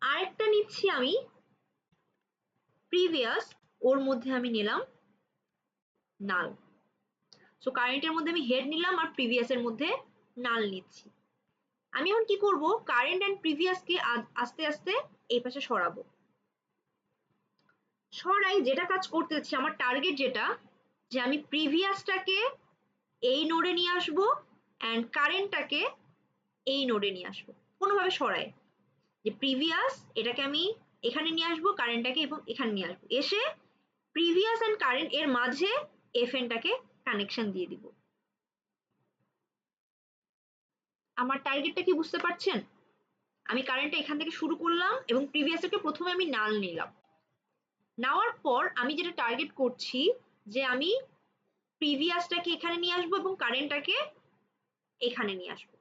আরেকটা নিচ্ছি আমি প্রিভিয়াস, ওর মধ্যে আমি নিলাম নাল। সো কারেন্টের মধ্যে আমি হেড নিলাম, আর প্রিভিয়াস এর মধ্যে নাল নিচ্ছি। আমি এখন কি করব, কারেন্ট এন্ড প্রিভিয়াসকে আস্তে আস্তে এই পাশে সরাবো। সরাই, যেটা কাজ করতে যাচ্ছি, আমার টার্গেট যেটা, যে আমি প্রিভিয়াসটাকে এই নোডে নিয়ে আসবো এন্ড কারেন্টটাকে এই নোডে নিয়ে আসবো, কোনোভাবে সরাই, যে প্রিভিয়াস এটাকে আমি এখানে নিয়ে আসবো, কারেন্টটাকে এবং এখানে নিয়ে আসবো, এসে প্রিভিয়াস এন্ড কারেন্ট এর মাঝে fnটাকে কানেকশন দিয়ে দিব। আমার টার্গেটটা কি বুঝতে পারছেন? আমি কারেন্টটা এখান থেকে শুরু করলাম এবং প্রিভিয়াসকে প্রথমে আমি নাল নিলাম, নেওয়ার পর আমি যেটা টার্গেট করছি, যে আমি প্রিভিয়াসটাকে এখানে নিয়ে আসবো এবং কারেন্টটাকে এখানে নিয়ে আসবো।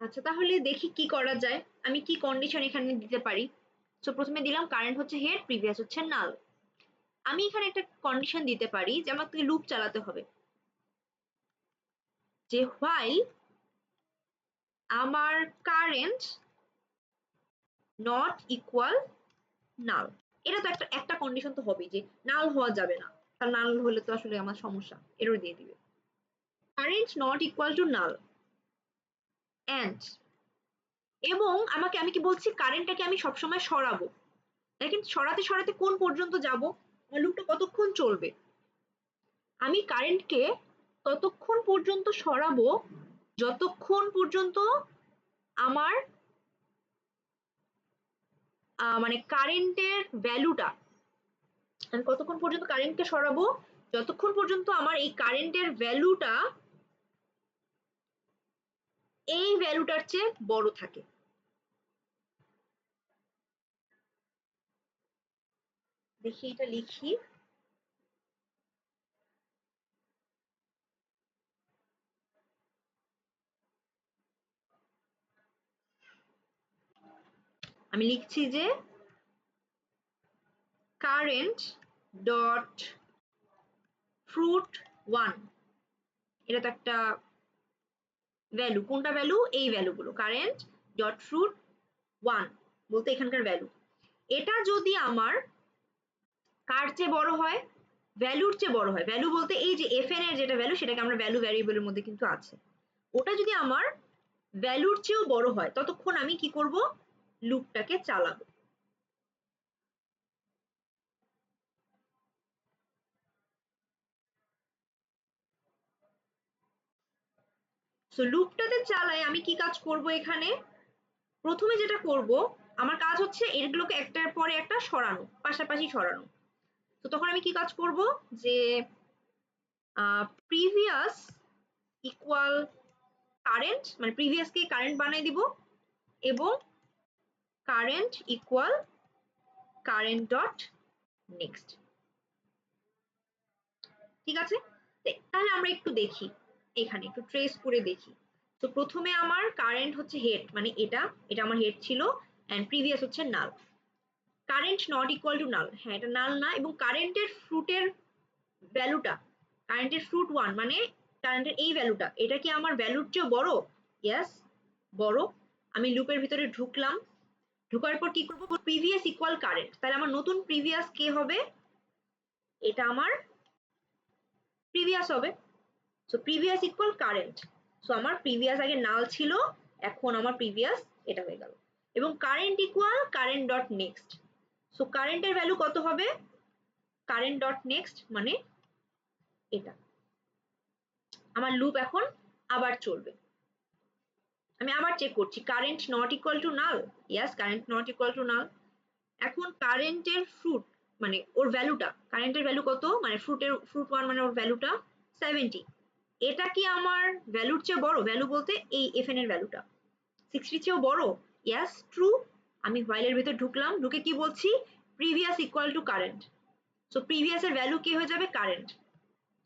আচ্ছা, তাহলে দেখি কি করা যায়, আমি কি কন্ডিশন এখানে দিতে পারি। সো প্রথমে দিলাম কারেন্ট হচ্ছে হেড, প্রিভিয়াস হচ্ছে নাল। আমি এখানে একটা কন্ডিশন দিতে পারি যে আমাকে লুপ চালাতে হবে, যে while আমার কারেন্ট নট ইকুয়াল নাল। এটা তো একটা কন্ডিশন তো হবেই, যে নাল হওয়া যাবে না, কারণ নাল হলে তো আসলে আমার সমস্যা, এরর দিয়ে দিবে। Current not equal to null and এবং আমি কি বলছি কারেন্টটাকে আমি সবসময় সরাবো। দেখেন সরাতে সরাতে কোন পর্যন্ত যাব, আমার লুপটা কতক্ষণ চলবে। আমি কারেন্টকে ততক্ষণ পর্যন্ত সরাবো যতক্ষণ পর্যন্ত আমার মানে কারেন্টের ভ্যালুটা, আমি কতক্ষণ পর্যন্ত কারেন্টকে সরাবো যতক্ষণ পর্যন্ত আমার এই কারেন্টের ভ্যালুটা এই ভ্যালুটার চেয়ে বড় থাকে। দেখি এটা লিখি, আমি লিখছি যে কারেন্ট ডট ফ্রুট 1, এটা তো একটা ভ্যালু, কোনটা ভ্যালু, এই ভ্যালুগুলো কারেন্ট ডট ফ্রুট 1 বলতে এখানকার ভ্যালু, এটা যদি আমার কার চেয়ে বড় হয়, ভ্যালুর চেয়ে বড় হয়, ভ্যালু বলতে এই যে এফএন এর যেটা ভ্যালু সেটাকে আমরা ভ্যালু ভ্যারিয়েবলের মধ্যে কিন্তু আছে, ওটা যদি আমার ভ্যালুর চেয়েও বড় হয় ততক্ষণ আমি কি করব, লুপটাকে চালাবো। সো লুপটাতে চালাই আমি কি কাজ করব, এখানে প্রথমে যেটা করব আমার কাজ হচ্ছে এগুলোকে একটার পরে একটা সরানো, পাশাপাশি সরানো। তো তখন আমি কি কাজ করব যে প্রিভিয়াস ইকুয়াল কারেন্ট, মানে প্রিভিয়াসকে কারেন্ট বানিয়ে দিব এবং current equal current dot next. ঠিক আছে, তাহলে আমরা একটু দেখি, এখানে একটু ট্রেস করে দেখি। তো প্রথমে আমার কারেন্ট হচ্ছে হেড, মানে এটা এটা আমার হেড ছিল এন্ড প্রিভিয়াস হচ্ছে null. Current not equal to null, হ্যাঁ এটা নাল না, এবং কারেন্টের ফ্রুটের ভ্যালুটা, কারেন্টের ফ্রুট 1 মানে কারেন্টের এই ভ্যালুটা, এটা কি আমার ভ্যালুর চেয়ে বড়? ইয়েস বড়। আমি লুপের ভিতরে ঢুকলাম, ঢোকার পর কি করব, প্রিভিয়াস ইকুয়াল কারেন্ট, তাহলে আমার নতুন প্রিভিয়াস কে হবে, এটা আমার প্রিভিয়াস হবে। So previous equal current, so আমার প্রিভিয়াস আগে নাল ছিল, এখন আমার প্রিভিয়াস এটা হয়ে গেল, এবং current equal current dot next. So কারেন্টের ভ্যালু কত হবে, কারেন্ট ডট নেক্সট মানে এটা। আমার লুপ এখন আবার চলবে, আমি আবার চেক করছি current not equal to null, yes current not equal to নাল। এখন কারেন্টের ফ্রুট মানে ওর ভ্যালুটা, কারেন্টের ভ্যালু কত, মানে ফ্রুট 1 মানে ওর ভ্যালুটা 70, এটা কি আমার ভ্যালুর চেয়ে বড়, ভ্যালু বলতে এই এফএন এর ভ্যালুটা 60 চেয়েও বড়, ইয়েস ট্রু। আমি হোয়াইলের ভিতর ঢুকলাম, ঢুকে কি বলছি, previous equal to current, so previous এর ভ্যালু কি হয়ে যাবে, কারেন্ট।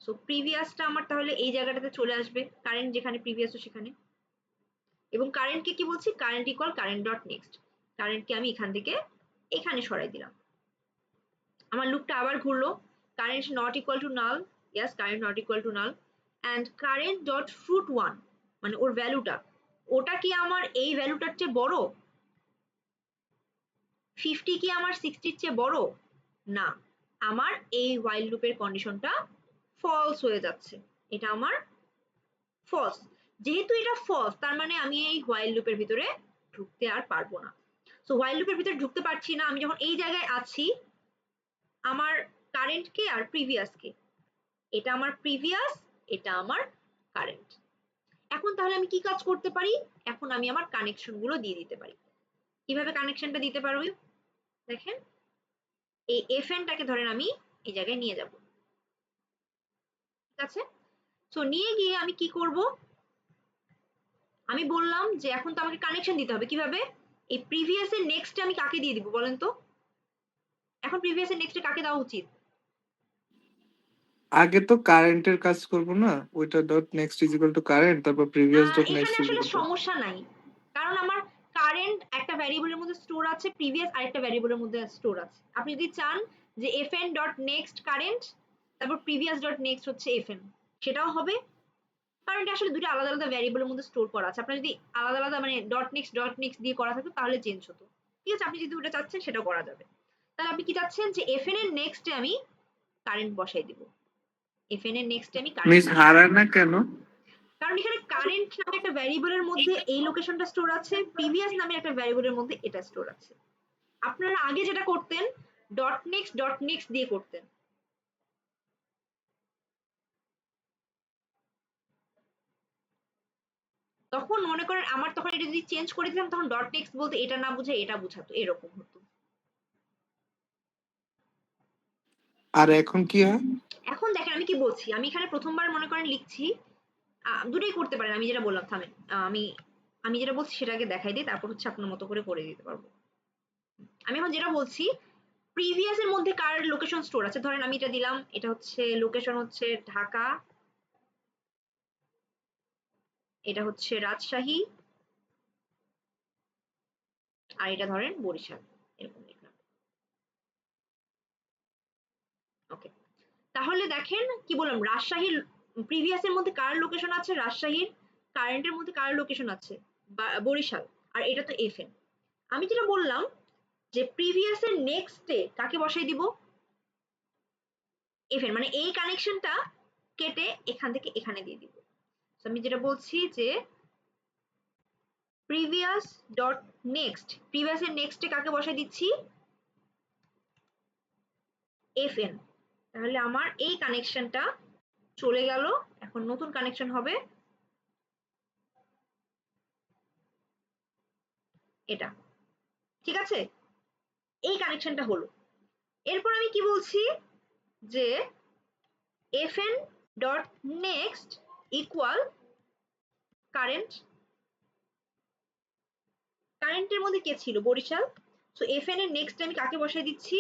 সো প্রিভিয়াসটা আমার তাহলে এই জায়গাটাতে চলে আসবে, কারেন্ট যেখানে প্রিভিয়াস সেখানে, এবং কারেন্টকে কি বলছি, current equal current dot next, কারেন্টকে আমি এখান থেকে এখানে সরাই দিলাম। আমার লুপটা আবার ঘুরলো, current not equal to null, yes current not equal to null, and current dot fruit 1 মানে ওর ভ্যালুটা, ওটা কি আমার এই ভ্যালুটার চেয়ে বড়, 50 কি আমার 60 এর চেয়ে বড় না, আমার এই হোয়াইল লুপের কন্ডিশনটা ফলস হয়ে যাচ্ছে, এটা আমার ফলস। যেহেতু এটা ফলস তার মানে আমি এই হোয়াইল লুপের ভিতরে ঢুকতে আর পারবো না। সো হোয়াইল লুপের ভিতরে ঢুকতে পারছি না, আমি যখন এই জায়গায় আছি, আমার কারেন্ট কে আর প্রিভিয়াস কে, এটা আমার প্রিভিয়াস, এটা আমার কারেন্ট। এখন তাহলে আমি কি কাজ করতে পারি, এখন আমি আমার কানেকশন গুলো দিয়ে দিতে পারি। কিভাবে কানেকশনটা দিতে পারবো, দেখেন এই এফএনটাকে ধরেন আমি এই জায়গায় নিয়ে যাব, ঠিক আছে। সো নিয়ে গিয়ে আমি কি করব, আমি বললাম যে এখন তো আমাকে কানেকশন দিতে হবে, কিভাবে, এই প্রিভিয়াস এর নেক্সটে আমি কাকে দিয়ে দিব বলেন তো, এখন প্রিভিয়াস এর নেক্সটে কাকে দেওয়া উচিত, আগে তো কারেন্টের কাজ করব না, ওইটা dot next is equal two current, তারপর প্রিভিয়াস ডট এখানে নেক্সট ইজ আসলে ইকুয়াল টু। সমস্যা নাই, কারণ আমার কারেন্ট একটা ভ্যারিয়েবলের মধ্যে স্টোর আছে, প্রিভিয়াস আরেকটা ভ্যারিয়েবলের মধ্যে স্টোর আছে। আপনি যদি চান যে এফএন ডট নেক্সট কারেন্ট তারপর প্রিভিয়াস ডট নেক্সট হচ্ছে এফএন, সেটাও হবে, কারণ এটা আসলে দুটো আলাদা আলাদা ভ্যারিয়েবলের মধ্যে স্টোর করা আছে। আপনার যদি আলাদা আলাদা মানে ডট নেক্সট দিয়ে করা থাকতো তাহলে চেঞ্জ হতো, ঠিক আছে। আপনি যদি ওটা চাচ্ছেন সেটাও করা যাবে। তাহলে আপনি কি চাচ্ছেন যে এফএন এর নেক্সটে আমি কারেন্ট বসাই দিব, এফএন এর নেক্সটে আমি কারেন্ট মিস হারায় না কেন? কারণ এখানে কারেন্ট নামে একটা ভ্যারিয়েবলের মধ্যে এই লোকেশনটা স্টোর আছে, প্রিভিয়াস নামে একটা ভ্যারিয়েবলের মধ্যে এটা স্টোর আছে। আপনারা আগে যেটা করতেন ডট নেক্সট দিয়ে করতেন। তখন মনে করেন আমার তখন এটা যদি চেঞ্জ করে দিতাম তখন ডট নেক্সট বলতে এটা না বুঝে এটা বুঝাতো, এরকম হতো। আর এখন কি হয়? এখন দেখেন আমি কি বলছি, আমি এখানে প্রথমবার মনে করেন লিখছি, দুটোই করতে পারেন, আমি যেটা বললাম থামেন, আমি যেটা বলছি সেটা আগে দেখাই দিই, তারপর হচ্ছে আপনার মতো করে দিতে পারবো। আমি এখন যেটা বলছি প্রিভিয়াস এর মধ্যে কার লোকেশন স্টোর আছে, ধরেন আমি এটা দিলাম, এটা হচ্ছে লোকেশন হচ্ছে ঢাকা, এটা হচ্ছে রাজশাহী, আর এটা ধরেন বরিশাল, এরকম লিখলাম। ওকে, তাহলে দেখেন কি বললাম, রাজশাহীর প্রিভিয়াস এর মধ্যে কার লোকেশন আছে, রাজশাহীর, কারেন্টের মধ্যে কার লোকেশন আছে বরিশাল, আর এটা তো এফএন। আমি যেটা বললাম যে প্রিভিয়াস এর নেক্সটে কাকে বসাই দিব, এফএন, মানে এই কানেকশনটা কেটে এখান থেকে এখানে দিয়ে দিব। আমি যেটা বলছি যে প্রিভিয়াস ডট নেক্সট, প্রিভিয়াস এর নেক্সটে কাকে বসাই দিচ্ছি, এফএন। তাহলে আমার এই কানেকশনটা চলে গেল, এখন নতুন কানেকশন হবে এটা, ঠিক আছে, এই কানেকশনটা হলো। এরপর আমি কি বলছি যে fn dot next equal current, কারেন্টের মধ্যে কে ছিল, বরিশাল, সো fn এর নেক্সট আমি কাকে বসাই দিচ্ছি,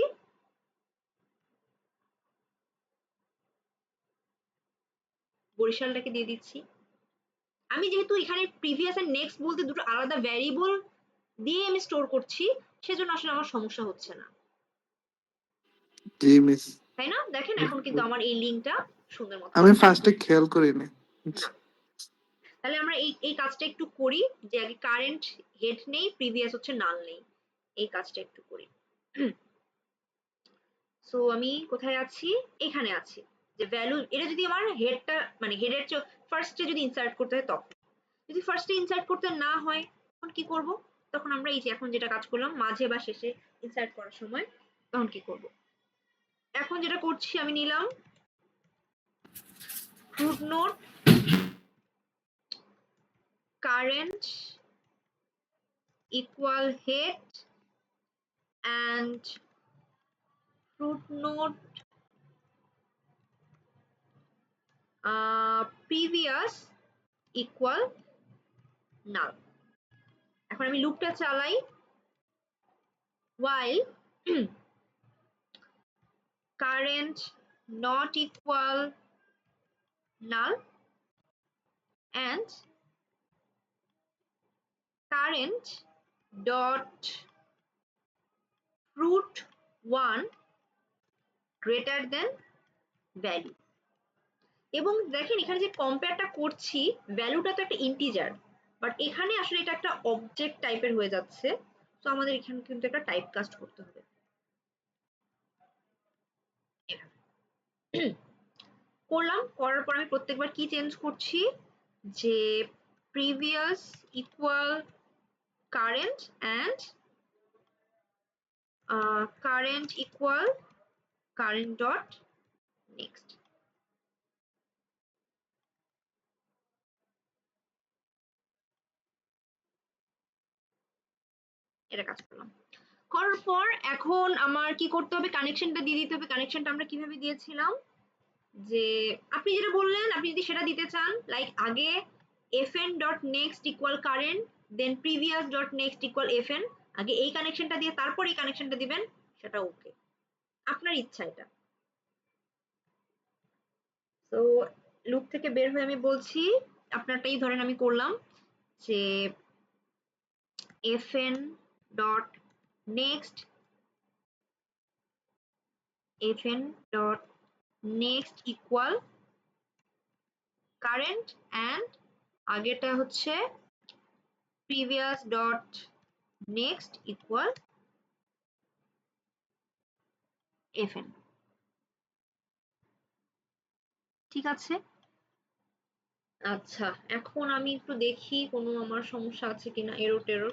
বরিশালটাকে দিয়ে দিচ্ছি। আমি যেহেতু এখানে প্রিভিয়াস এন্ড নেক্সট বলতে দুটো আলাদা ভ্যারিয়েবল দিয়ে আমি স্টোর করছি, সেজন্য আসলে আমার সমস্যা হচ্ছে না, জি মিস। তাই না? দেখেন এখন কিন্তু আমার এই লিঙ্কটা সুন্দর মতো আমি ফার্স্টে খেয়াল করিনি। না। তাহলে আমরা এই কাজটা একটু করি, যে আগে কারেন্ট হেড নেই, প্রিভিয়াস হচ্ছে নাল নেই, এই কাজটা একটু করি। সো আমি কোথায় আছি, এখানে আছি, যে ভ্যালু এটা যদি আমার হেডটা মানে হেডের ফার্স্টে যদি ইনসার্ট করতে হয়, তখন যদি ফার্স্টে ইনসার্ট করতে না হয় তখন কি করব, তখন আমরা এই যে এখন যেটা কাজ করলাম মাঝে বা শেষে ইনসার্ট করার সময়, তখন কি করব, এখন যেটা করছি আমি নিলাম fruit note current equal head and fruit node previous equal null। এখন আমি লুপটা চালাই, while current not equal null and current dot fruit 1 greater than value। এবং দেখেন এখানে যে কম্পেয়ারটা করছি, ভ্যালুটা তো একটা ইন্টিজার, বাট এখানে আসলে এটা একটা অবজেক্ট টাইপের হয়ে যাচ্ছে, তো আমাদের এখানে কিন্তু একটা টাইপ কাস্ট করতে হবে। করলাম, করার পর আমি প্রত্যেকবার কি চেঞ্জ করছি, যে previous equal current and current equal current dot next. এটা কাজ করলাম, করার পর এখন আমার কি করতে হবে, কানেকশনটা দিয়ে দিতে হবে। কানেকশনটা আমরা কিভাবে দিয়েছিলাম, যে আপনি যেটা বললেন আপনি যদি সেটা দিতে চান, লাইক আগে fn dot next equal current, then previous dot next equal fn, আগে এই কানেকশনটা দিয়ে তারপর এই কানেকশনটা দিবেন, সেটা ওকে, আপনার ইচ্ছা এটা। তো লুপ থেকে বের হয়ে আমি বলছি, আপনারটাই ধরেন আমি করলাম, যে fn dot next equal current and আগেটা হচ্ছে previous dot next equal fn। ঠিক আছে, আচ্ছা, এখন আমি একটু দেখি কোনো আমার সমস্যা আছে কিনা, এরর টেরর।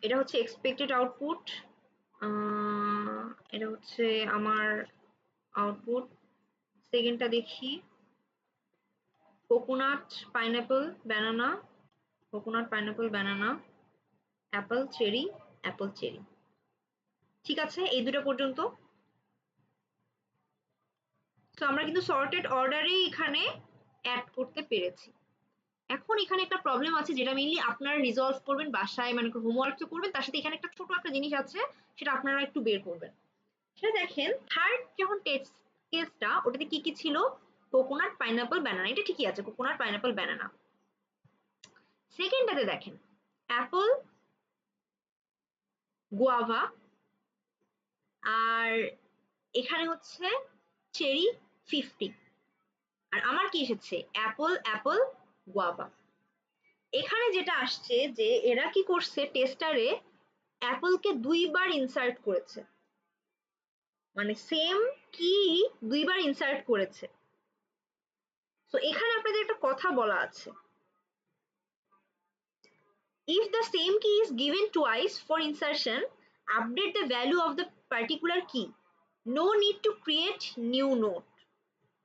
এটা হচ্ছে এক্সপেক্টেড আউটপুট, এটা হচ্ছে আমার আউটপুট। সেকেন্ডটা দেখি, coconut pineapple banana, coconut pineapple banana, Apple cherry, Apple cherry. ঠিক আছে, এই দুটো পর্যন্ত। তো আমরা কিন্তু সর্টেড অর্ডারেই এখানে অ্যাড করতে পেরেছি। এখন এখানে একটা প্রবলেম আছে যেটা মেইনলি আপনারা রিজলভ করবেন বাসায়, মানে হোমওয়ার্ক তো করবেন, তার সাথে এখানে একটা ছোট একটা জিনিস আছে সেটা আপনারা একটু বের করবেন। সেটা দেখেন, থার্ড যখন টেস্টটা, ওটাতে কি কি ছিল? কোকোনাট পাইনাপল ব্যানানা, এটা ঠিকই আছে, কোকোনাট পাইনাপল ব্যানানা। সেকেন্ডটাতে দেখেন অ্যাপল, গুয়াভা, আর এখানে হচ্ছে চেরি 50, আর আমার কি এসেছে? Apple Apple guava. এখানে যেটা আসছে যে এরা কি করছে, টেস্টারে অ্যাপলকে দুইবার ইনসার্ট করেছে, মানে সেম কি দুইবার ইনসার্ট করেছে। তো এখানে আপনাদের একটা কথা বলা আছে, if the same key is given twice for insertion, update the value of the particular key, no need to create new node।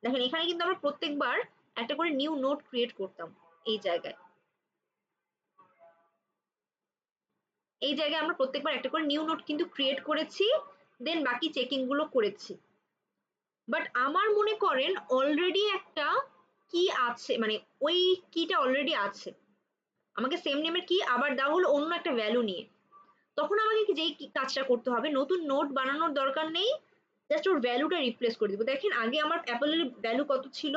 দেখেন এখানে কিন্তু আমরা প্রত্যেকবার একটা করে নিউ নোড ক্রিয়েট করতাম। এই জায়গায় আমরা প্রত্যেকবার একটা করে নিউ নোড কিন্তু ক্রিয়েট করেছি, দেন বাকি চেকিং গুলো করেছি। বাট আমার মনে করেন অলরেডি একটা কি আছে, মানে ওই কিটা অলরেডি আছে, আমাকে সেম নেমের কি আবার দেওয়া হলো অন্য একটা ভ্যালু নিয়ে, তখন আমাকে যেই কাজটা করতে হবে, নতুন নোট বানানোর দরকার নেই, জাস্ট ওর ভ্যালুটা রিপ্লেস করে দিব। দেখেন আগে আমার অ্যাপলের ভ্যালু কত ছিল?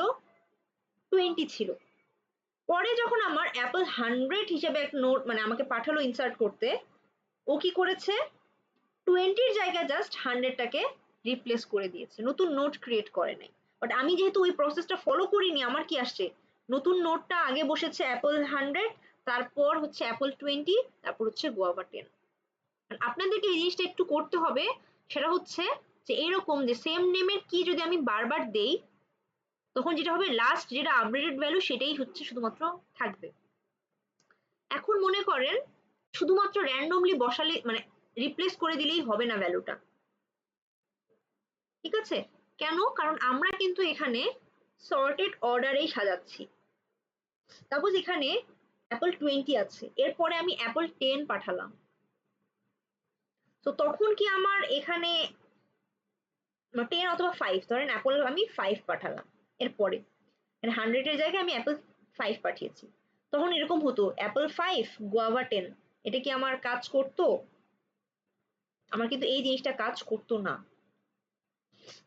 20 ছিল। পরে যখন আমার অ্যাপল 100 হিসেবে এক নোট মানে আমাকে পাঠালো ইনসার্ট করতে, ও কি করেছে? 20-র জায়গায় জাস্ট 100টাকে রিপ্লেস করে দিয়েছে, নতুন নোট ক্রিয়েট করে নাই। বাট আমি যেহেতু ওই প্রসেসটা ফলো করিনি, আমার কি আসছে? নতুন নোটটা আগে বসেছে অ্যাপল 100, তারপর হচ্ছে অ্যাপল 20, তারপর হচ্ছে গুয়াভা 10। আপনাদেরকে এই জিনিসটা একটু করতে হবে, সেটা হচ্ছে যে এরকম যে সেম নেমের কি যদি আমি বারবার দেই, তখন যেটা হবে লাস্ট যেটা আপডেটেড ভ্যালু সেটাই হচ্ছে শুধুমাত্র থাকবে। এখন মনে করেন শুধুমাত্র র্যান্ডমলি বসালে, মানে রিপ্লেস করে দিলেই হবে না ভ্যালুটা, ঠিক আছে? কেন? কারণ আমরা কিন্তু এখানে সর্টেড অর্ডারেই সাজাচ্ছি। সাপোজ এখানে অ্যাপল 20 আছে, এরপরে আমি অ্যাপল 10 পাঠালাম, তো তখন কি আমার এখানে 10 অথবা 5, ধরেন অ্যাপল আমি 5 পাঠালাম, এরপরে মানে 100-এর জায়গায় আমি অ্যাপল 5 পাঠিয়েছি, তখন এরকম হতো অ্যাপল 5 গুয়াভা 10। এটা কি আমার কাজ করতো? আমার কিন্তু এই জিনিসটা কাজ করতো না।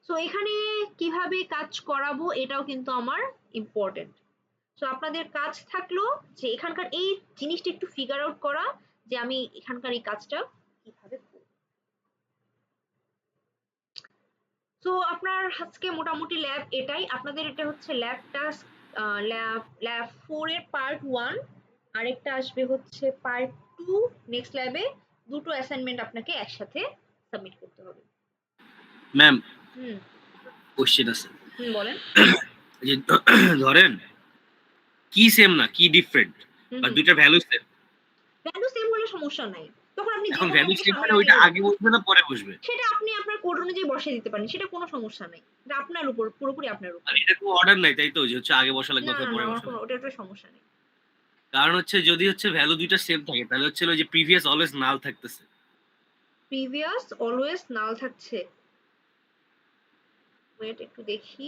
সো এখানে কিভাবে কাজ করাবো এটাও কিন্তু আমার ইম্পর্টেন্ট। সো আপনাদের কাজ থাকলো যে এখানকার এই জিনিসটা একটু ফিগার আউট করা, যে আমি এখানকার এই কাজটা কিভাবে করব। সো আপনার আজকে মোটামুটি ল্যাব এটাই, আপনাদের এটা হচ্ছে ল্যাব টাস্ক, ল্যাব 4 এর পার্ট 1, আরেকটা আসবে হচ্ছে পার্ট 2 নেক্সট ল্যাবে। দুটো অ্যাসাইনমেন্ট আপনাকে একসাথে সাবমিট করতে হবে। ম্যাম হুম কোশ্চেন আছে। বলেন। এই যে ধরেন কি সেম না কি ডিফারেন্ট, বা দুইটা ভ্যালু সেম, ভ্যালু সেম হলে সমস্যা নাই, তখন আপনি যে এখন কোনো ভ্যালু একটা সেম সামনে মানে ওইটা রাখলে আগে বসবে না পরে বসবে? সেটা আপনি আপনার কোড অনুযায়ী বসিয়ে দিতে পারেন, সেটা কোনো সমস্যা নাই, এটা আপনার উপর, পুরোপুরি আপনার উপর। মানে এটা কোনো অর্ডার নাই তাই তো, যে হচ্ছে আগে বসা লাগবে না অথবা না না, পরে আমার বসা কোনো লাগবে? ওটা সমস্যা নেই। কারণ হচ্ছে যদি হচ্ছে ভ্যালু দুইটা সেম থাকে তাহলে হচ্ছে ওই যে প্রিভিয়াস অলওয়েজ নাল থাকতেছে। প্রিভিয়াস অলওয়েজ নাল থাকছে, ওয়েট একটু দেখি।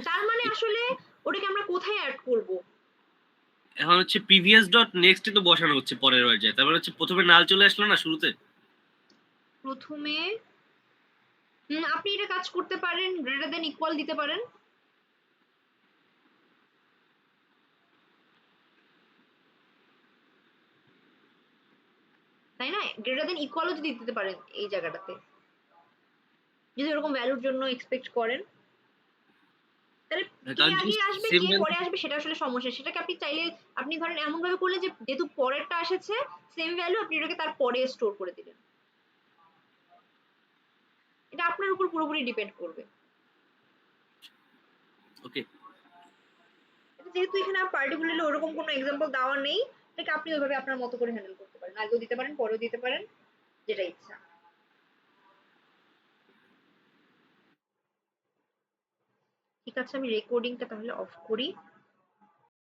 তার মানে আসলে ওটাকে আমরা কোথায় অ্যাড করব? এখন হচ্ছে প্রিভিয়াস ডট নেক্সট তো বসানো হচ্ছে পরের বার যায়, তারপর হচ্ছে প্রথমে নাল চলে আসলো না শুরুতে। প্রথমে আপনি এটা কাজ করতে পারেন, গ্রেটার দেন ইকুয়াল দিতে পারেন, তাই না? গ্রেটার দেন ইকুয়ালও যদি দিতে পারেন এই জায়গাটাতে, যদি এরকম ভ্যালুর জন্য এক্সপেক্ট করেন। তাহলে কে কারণ আগে আসবে সেম কে পরে আসবে সেটা আসলে সমস্যা। সেটাকে আপনি চাইলে আপনি ধরেন এমন ভাবে করলে যে যেহেতু পরেরটা এসেছে সেম ভ্যালু আপনি এটাকে তার পরে স্টোর করে দিলেন। এটা আপনার উপর পুরোপুরি ডিপেন্ড করবে। ওকে। যেহেতু এখানে পার্টিকুলারলি ওরকম কোনো এক্সাম্পল দেওয়া নেই, এটাকে আপনি ওইভাবে আপনার মতো করে হ্যান্ডেল করতে পারেন, আগেও দিতে পারেন পরেও দিতে পারেন, যেটা ইচ্ছা। ঠিক আছে, আমি রেকর্ডিংটা তাহলে অফ করি।